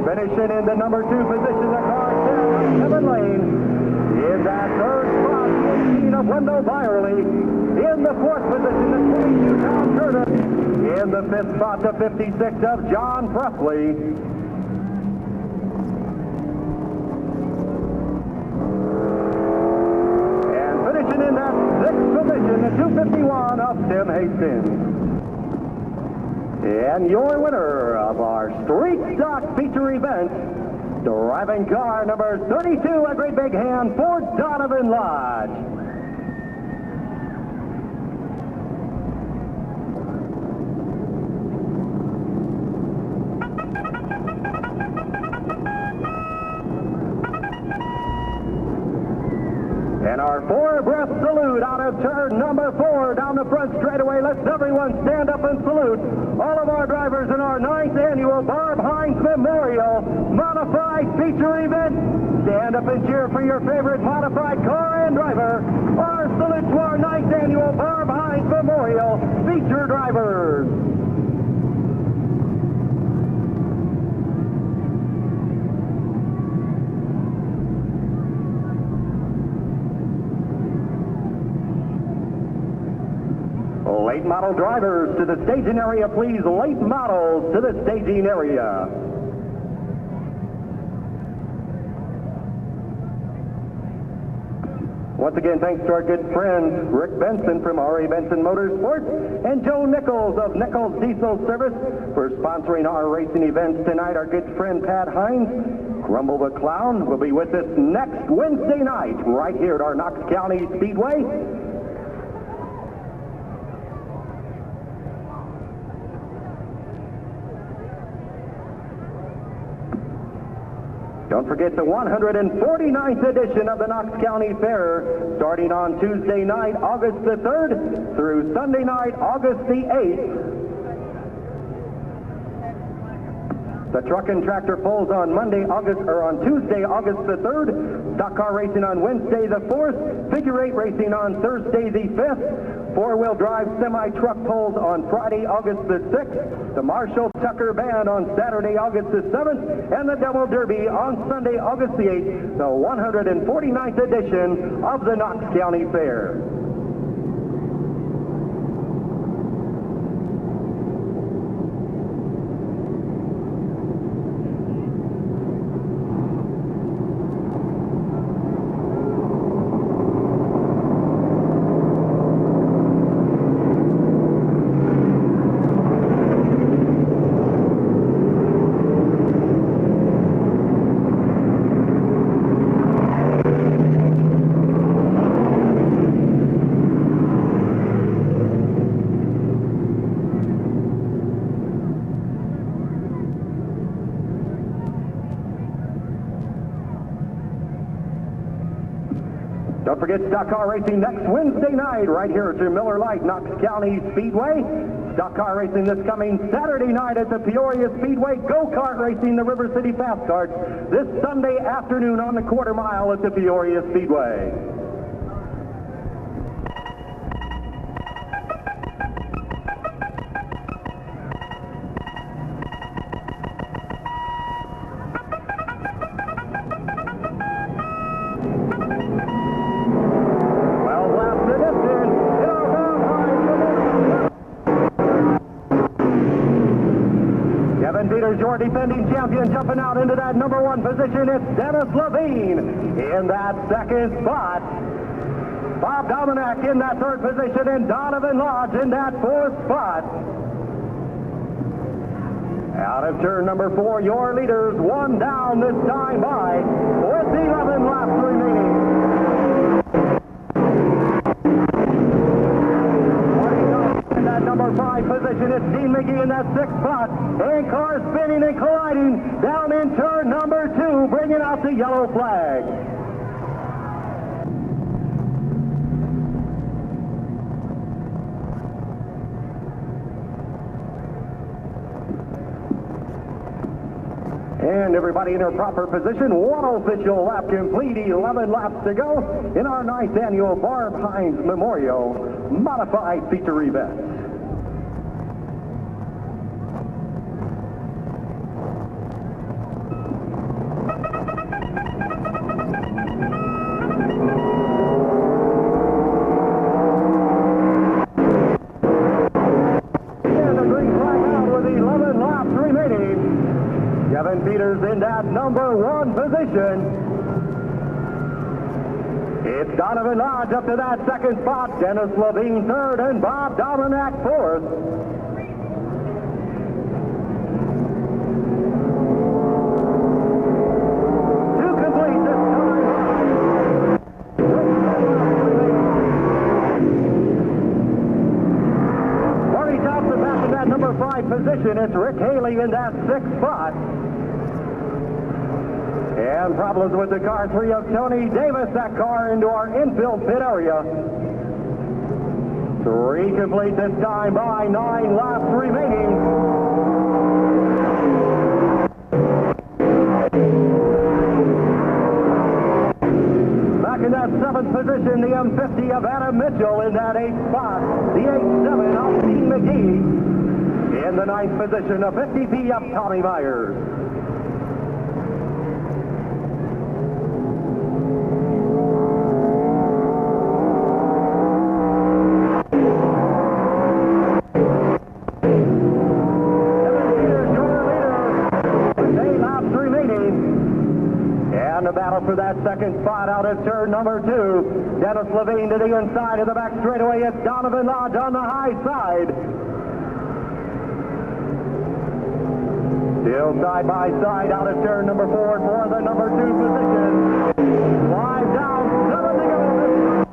Finishing in the number 2 position, the car 10, Kevin Lane. In that 3rd spot, 18 of Wendell Byerly. In the 4th position, the 22, Tom Curtis. In the 5th spot, the 56 of John Presley. And finishing in that 6th position, the 251 of Tim Hastings. And your winner of our Street Stock Feature Event, driving car number 32, a great big hand for Donovan Lodge. And our 4-breath salute out of turn number 4 down the front straightaway. Let's everyone stand up and salute all of our drivers in our 9th annual Barb Heinz Memorial Modified feature event. Stand up and cheer for your favorite modified car and driver. Our salute to our 9th annual Barb Heinz Memorial feature drivers. Late model drivers to the staging area, please. Late models to the staging area. Once again, thanks to our good friend Rick Benson from R.A. Benson Motorsports and Joe Nichols of Nichols Diesel Service for sponsoring our racing events tonight. Our good friend Pat Heinz, Grumble the Clown, will be with us next Wednesday night right here at our Knox County Speedway. Don't forget the 149th edition of the Knox County Fair, starting on Tuesday night, August the 3rd, through Sunday night, August the 8th. The truck and tractor pulls on Tuesday, August the 3rd. Stock car racing on Wednesday the 4th. Figure 8 racing on Thursday the 5th. Four-wheel drive semi-truck pulls on Friday, August the 6th. The Marshall Tucker Band on Saturday, August the 7th. And the Devil Derby on Sunday, August the 8th. The 149th edition of the Knox County Fair. Don't forget stock car racing next Wednesday night right here at your Miller Lite Knox County Speedway. Stock car racing this coming Saturday night at the Peoria Speedway. Go-kart racing the River City Fast Cards this Sunday afternoon on the quarter mile at the Peoria Speedway. Your defending champion jumping out into that number 1 position. It's Dennis Levine in that second spot. Bob Dominic in that 3rd position, and Donovan Lodge in that 4th spot. Out of turn number 4, your leaders, 1 down this time by with 11 laps remaining. In that number 5 position, it's Dean McGee in that 6th spot. And cars spinning and colliding down in turn number 2, bringing out the yellow flag. And everybody in their proper position. 1 official lap complete, 11 laps to go in our 9th annual Barb Heinz Memorial Modified Feature Event. In that number 1 position. It's Donovan Lodge up to that 2nd spot. Dennis Levine 3rd and Bob Dominic 4th. To complete this time. Marty Thompson back in that number 5 position. It's Rick Haley in that 6th spot. And problems with the car 3 of Tony Davis, that car into our infield pit area. 3 complete this time by 9 laps remaining. 7th position, the M50 of Adam Mitchell. In that 8th spot, the 8-7 of Dean McGee. In the 9th position, a 50P of Tommy Myers. The battle for that second spot out at turn number 2. Dennis Levine to the inside of the back straightaway. It's Donovan Lodge on the high side. Still side by side out at turn number 4 for the number 2 position. 5 down, 7 to go.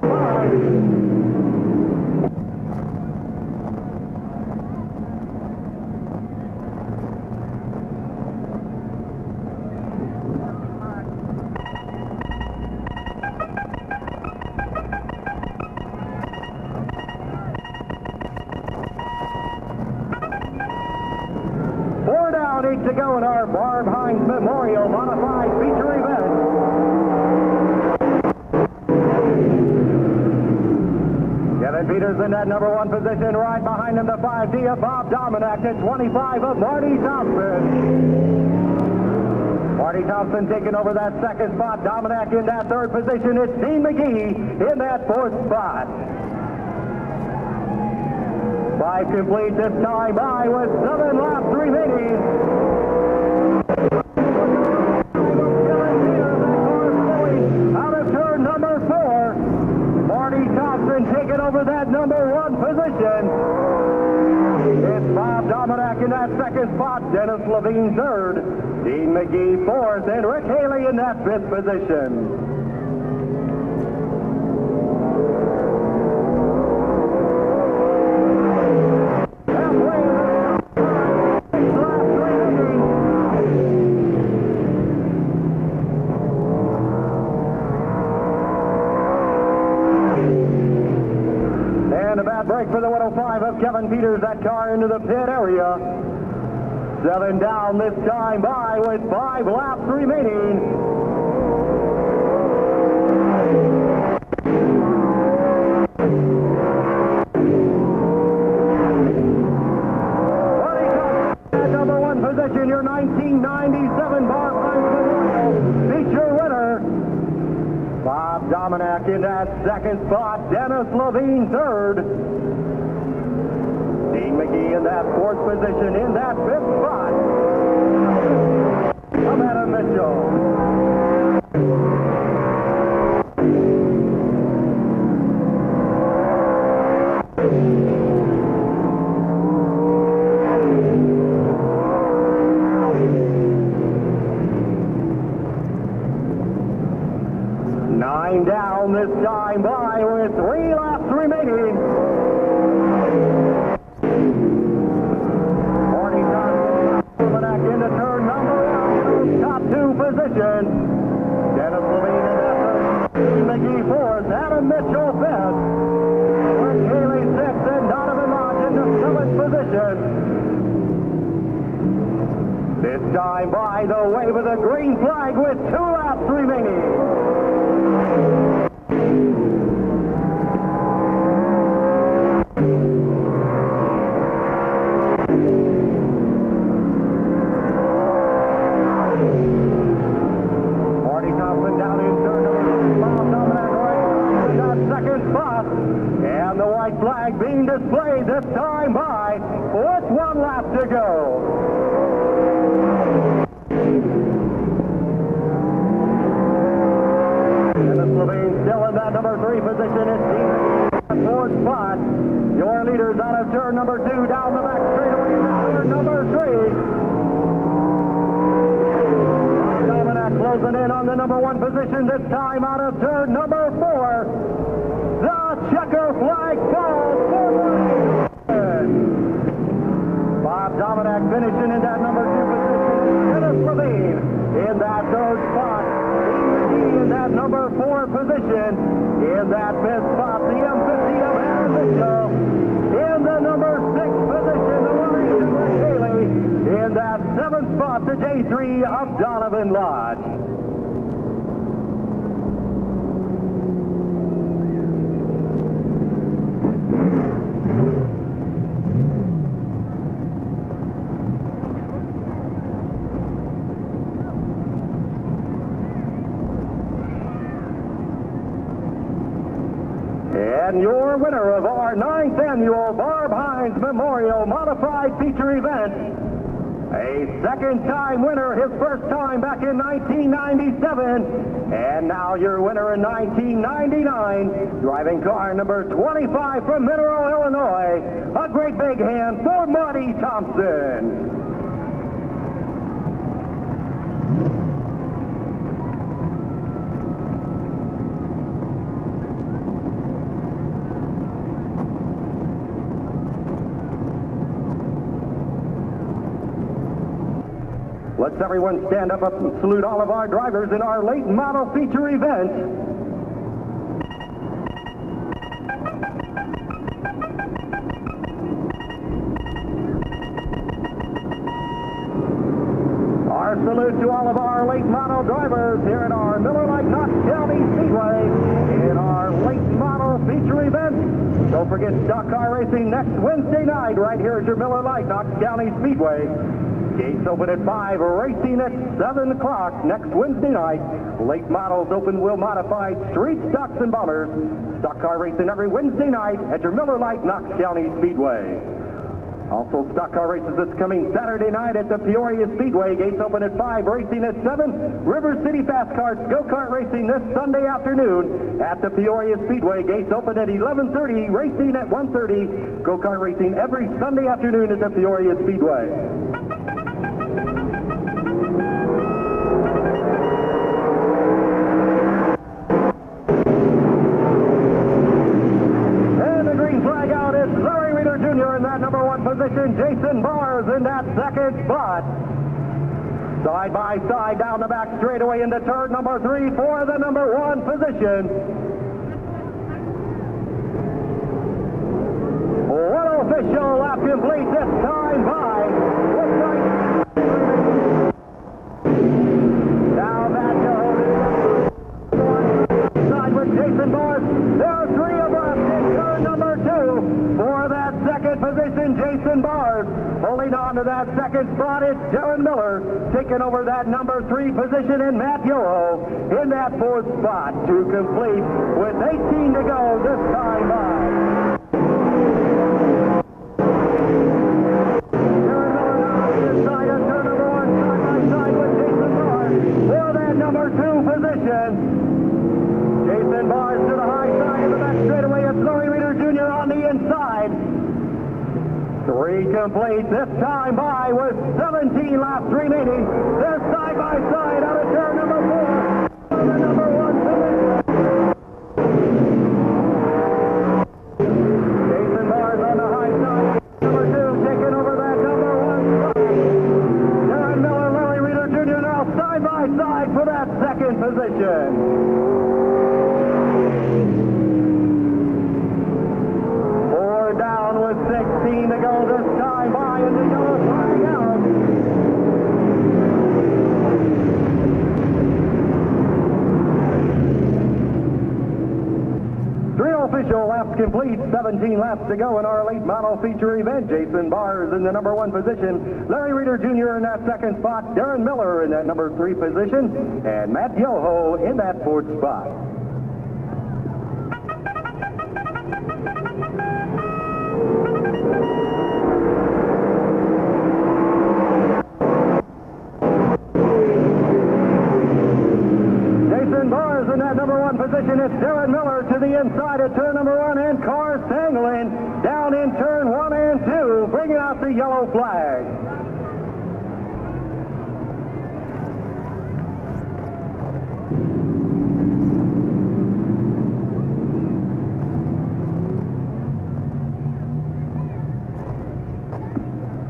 5. To go in our Barb Heinz Memorial Modified Feature event. Kevin Peters in that number 1 position, right behind him the 5D of Bob Dominack at 25 of Marty Thompson. Marty Thompson taking over that second spot. Dominack in that 3rd position. It's Dean McGee in that 4th spot. 5 complete this time by with 7 laps remaining. Out of turn number 4, Marty Thompson taking over that number 1 position. It's Bob Dominack in that 2nd spot, Dennis Levine 3rd, Dean McGee 4th, and Rick Haley in that 5th position. Break for the 105 of Kevin Peters. That car into the pit area. 7 down this time by with 5 laps remaining. At number 1 position, your 1997 Barb Heinz Memorial feature winner. Bob Dominack in that 2nd spot. Dennis Levine 3rd. Dean McGee in that 4th position. In that 5th spot of Adam Mitchell. Down this time by with 3 laps remaining. 40 Dominack into turn number 1, top 2 position. Dennis Levine in that 3rd, McGee 4th, Adam Mitchell 5th, Rick Haley 6th, and Donovan Lodge in the 7th position. This time by the wave of the green flag with 2 laps remaining. Marty Thompson down in turn number 2. Bob Dominack right in that 2nd spot. And the white flag being displayed this time by with 1 lap to go. Dennis Levine still in that number 3 position. It's Dean 4th spot. Your leaders out of turn number 2 down the back straightaway into turn number 3. Dominack closing in on the number 1 position this time out of turn number 4. The checker flag falls for Bob Dominack finishing in that number 2 position. Dennis Levine in that 3rd spot. In that number 4 position. In that 5th spot, the M50 of Adam Mitchell. In the number 6 position, the Warriors of Rick Haley. In that 7th spot, the J3 of Donovan Lodge. your winner of our 9th annual Barb Heinz Memorial Modified Feature Event. A second-time winner, his first time back in 1997. And now your winner in 1999, driving car number 25 from Mineral, Illinois. A great big hand for Marty Thompson. Let's everyone stand up and salute all of our drivers in our late model feature event. Our salute to all of our late model drivers here at our Miller Lite Knox County Speedway in our late model feature event. Don't forget stock car racing next Wednesday night right here at your Miller Lite Knox County Speedway. Gates open at 5, racing at 7 o'clock next Wednesday night. Late models, open wheel modified, street stocks and bombers. Stock car racing every Wednesday night at your Miller Lite Knox County Speedway. Also stock car races this coming Saturday night at the Peoria Speedway. Gates open at 5, racing at 7. River City Fast Carts go-kart racing this Sunday afternoon at the Peoria Speedway. Gates open at 11:30, racing at 1:30. Go-kart racing every Sunday afternoon at the Peoria Speedway. Number 1 position, Jason Barb in that second spot. Side by side down the back straightaway into turn number 3 for the number 1 position. One official lap complete this time by. Now back to hold side with Jason Barb. There are 3 of us in turn number 2 for that second position, Jason Barb. Holding on to that second spot, it's Darren Miller taking over that number 3 position, and Matt Yoho in that 4th spot to complete with 18 to go this time by. Darren Miller now inside of turn number 1, side by side with Jason Barb for that number 2 position. Jason Barb to the high side of the back straightaway. It's Larry Reeder Jr. on the inside. 3 complete this time by with 17 laps remaining. They're side by side out of turn number 4 for the number 1 position. Jason Barb on the high side. Number 2 taking over that number 1 spot. Darren Miller, Larry Reeder Jr. now side by side for that second position. 4 down with 16 to go this time by, and the yellow flag out. Three official laps complete, 17 laps to go in our late model feature event. Jason Barb in the number 1 position, Larry Reeder Jr. in that second spot, Darren Miller in that number 3 position, and Matt Yoho in that 4th spot. Jason Barb in that number 1 position. It's Darren Miller to the inside of turn number 1, and cars tangling down in turn 1 and 2, bringing out the yellow flag.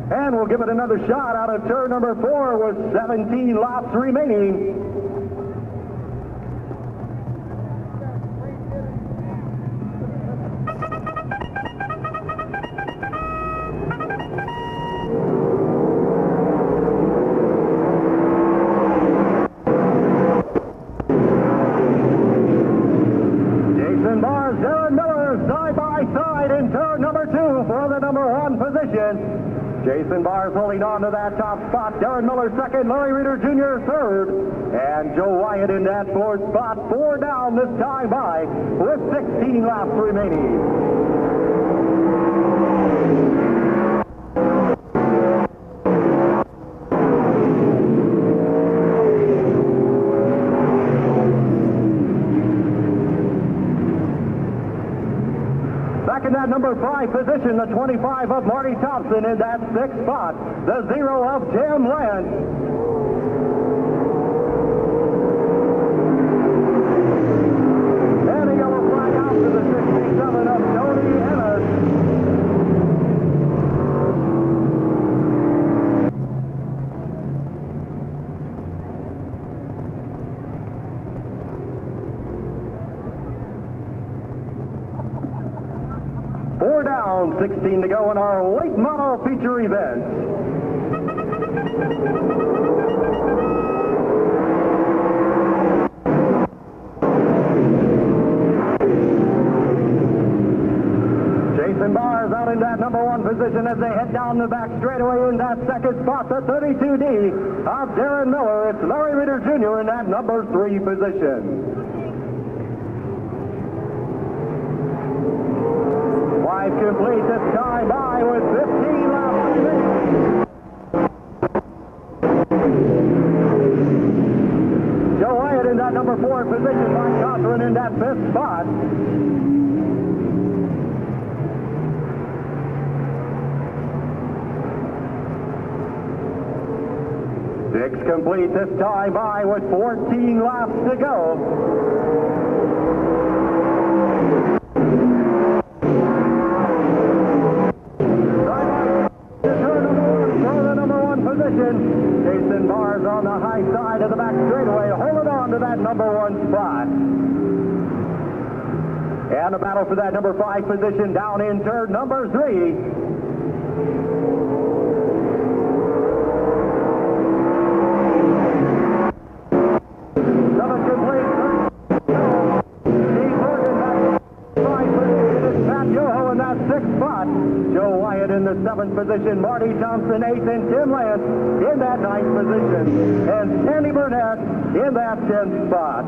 And we'll give it another shot out of turn number 4 with 17 laps remaining. Jason Barb, Darren Miller side by side in turn number 2 for the number 1 position. Jason Barb holding on to that top spot. Darren Miller second, Larry Reeder Jr. third, and Joe Wyatt in that 4th spot. 4 down this time by with 16 laps remaining. number 5 position, the 25 of Marty Thompson in that 6th spot, the 0 of Tim Lance. And a yellow flag out to the 67 of Tony Ennis. Four down, 16 to go in our late model feature event. Jason Barr is out in that number 1 position as they head down the back straightaway in that 2nd spot, the 32D of Darren Miller. It's Larry Ritter Jr. in that number 3 position. 5 complete this time by with 15 laps remaining. Joe Wyatt in that number 4 position, Mike Cochran in that 5th spot. Six complete this time by with 14 laps to go. Jason Barr's on the high side of the back straightaway, holding on to that number 1 spot. And the battle for that number 5 position down in turn number 3. Seven complete. Steve Morgan back 5 position. It's Matt Yoho in that 6th spot. Joe Wyatt in the 7th position, Marty Thompson 8th, and Tim Lance in that 9th position, and Sandy Burnett in that 10th spot.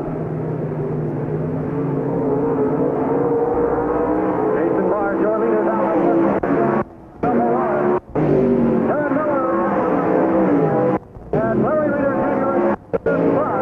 Jason Barr, your leader now. Number 1, Darren Miller, and Larry Ritter Jr. in the 5th spot.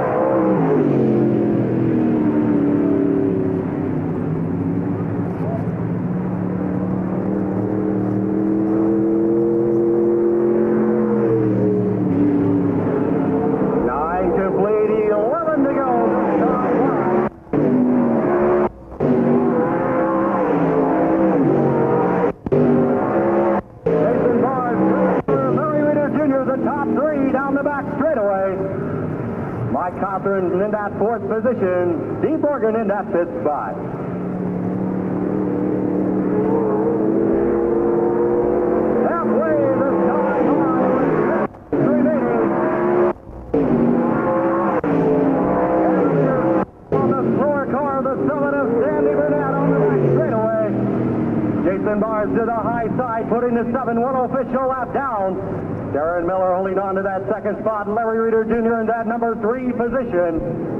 Cochran in that 4th position, Steve Morgan in that 5th spot. Halfway this time remaining. And on the slower car, the 7 of Sandy Burnett on the back straightaway. Jason Barnes to the high side, putting the 7 unofficial lap down. Darren Miller holding on to that 2nd spot. Larry Ritter Jr. in that number 3 position.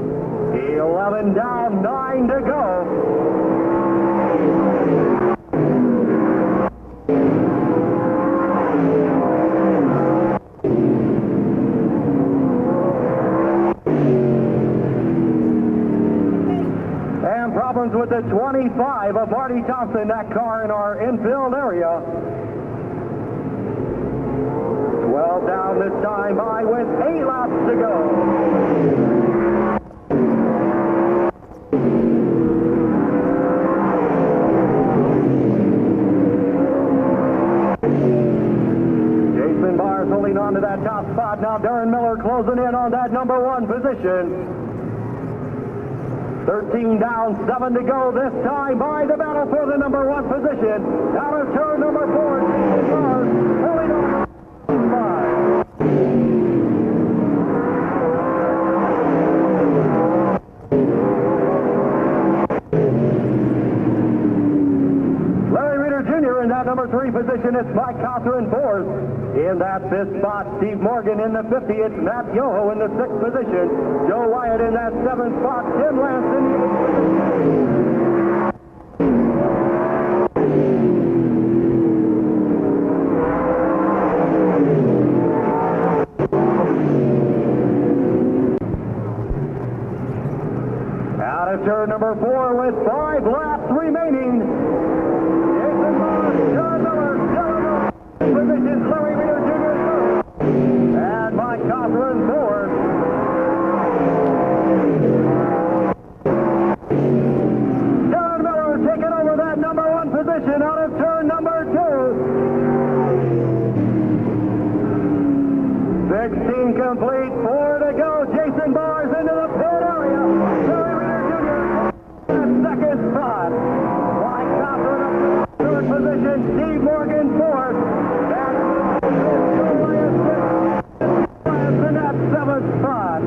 11 down, 9 to go. And problems with the 25 of Marty Thompson, that car in our infield area. 12 down this time by with 8 laps to go. Jason Barr holding on to that top spot. Now Darren Miller closing in on that number 1 position. 13 down, 7 to go this time by the battle for the number 1 position. Out of turn number 4, Jason Barr holding on. In that number 3 position, it's Mike Cochran 4th. In that 5th spot, Steve Morgan in the 50. It's Matt Yoho in the 6th position. Joe Wyatt in that 7th spot. Tim Lance in the 8th position. Out of turn number 4 with 5 laps remaining. Jason position. Larry Reeder Jr. third. And Mike Cothran fourth. Darren Miller taking over that number one position out of turn number 2. 16 complete, 4 to go. Jason Barnes into the pit area. Larry Reeder Jr. in second spot. Mike Cothran up to third position. Steve Morgan fourth. And in that seventh spot.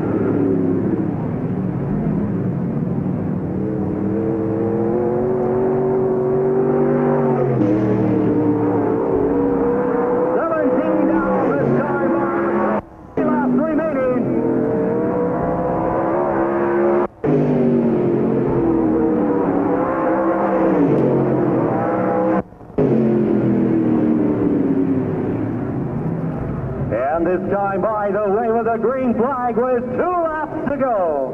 And this time by the way with a green flag with 2 laps to go.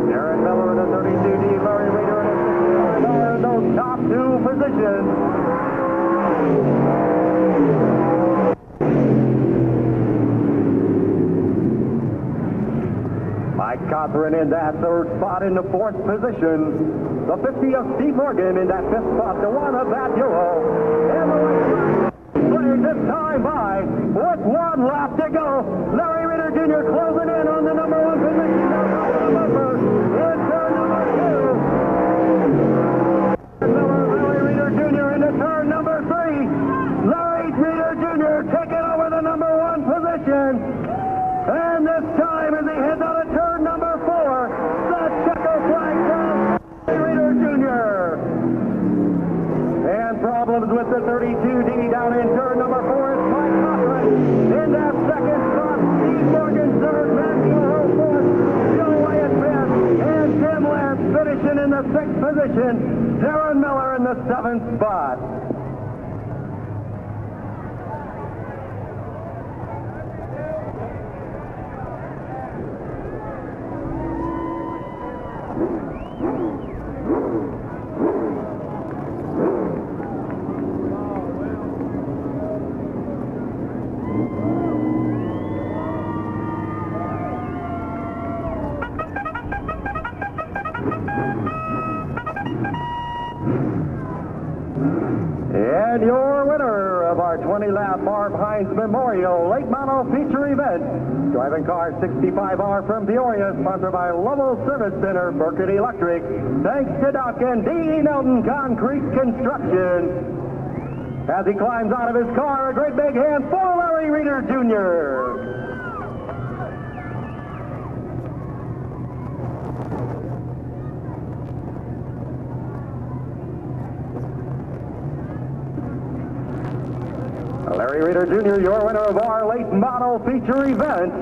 Darren Miller in a 32D, Larry Reeder in a 65 are in those top 2 positions. Mike Cothran in that third spot in the fourth position. The 50 of Steve Morgan in that fifth spot, the one of that duo. And the playing this time by with 1 lap to go. Larry Reeder Jr. closing in on the number 1 position. In turn number 2. Larry Reeder Jr. into turn number 3. Larry Reeder Jr. taking over the number 1 position. And this time as he heads out of turn number 4, the checker flag down. Reeder Jr. And problems with the 32D down in turn number 4 is Mike Cothran. In that second spot, Steve Morgan third, Matthew Hull fourth, Joe Wyatt fifth, and Tim Lance finishing in the 6th position. Darren Miller in the 7th spot. And your winner of our 20-lap Barb Heinz Memorial Late Model Feature Event, driving car 65R from Peoria, sponsored by Lovell Service Center, Burkett Electric, thanks to Doc and D. Nelton Concrete Construction. As he climbs out of his car, a great big hand for Larry Reeder Jr. Larry Reeder Jr., your winner of our late model feature event.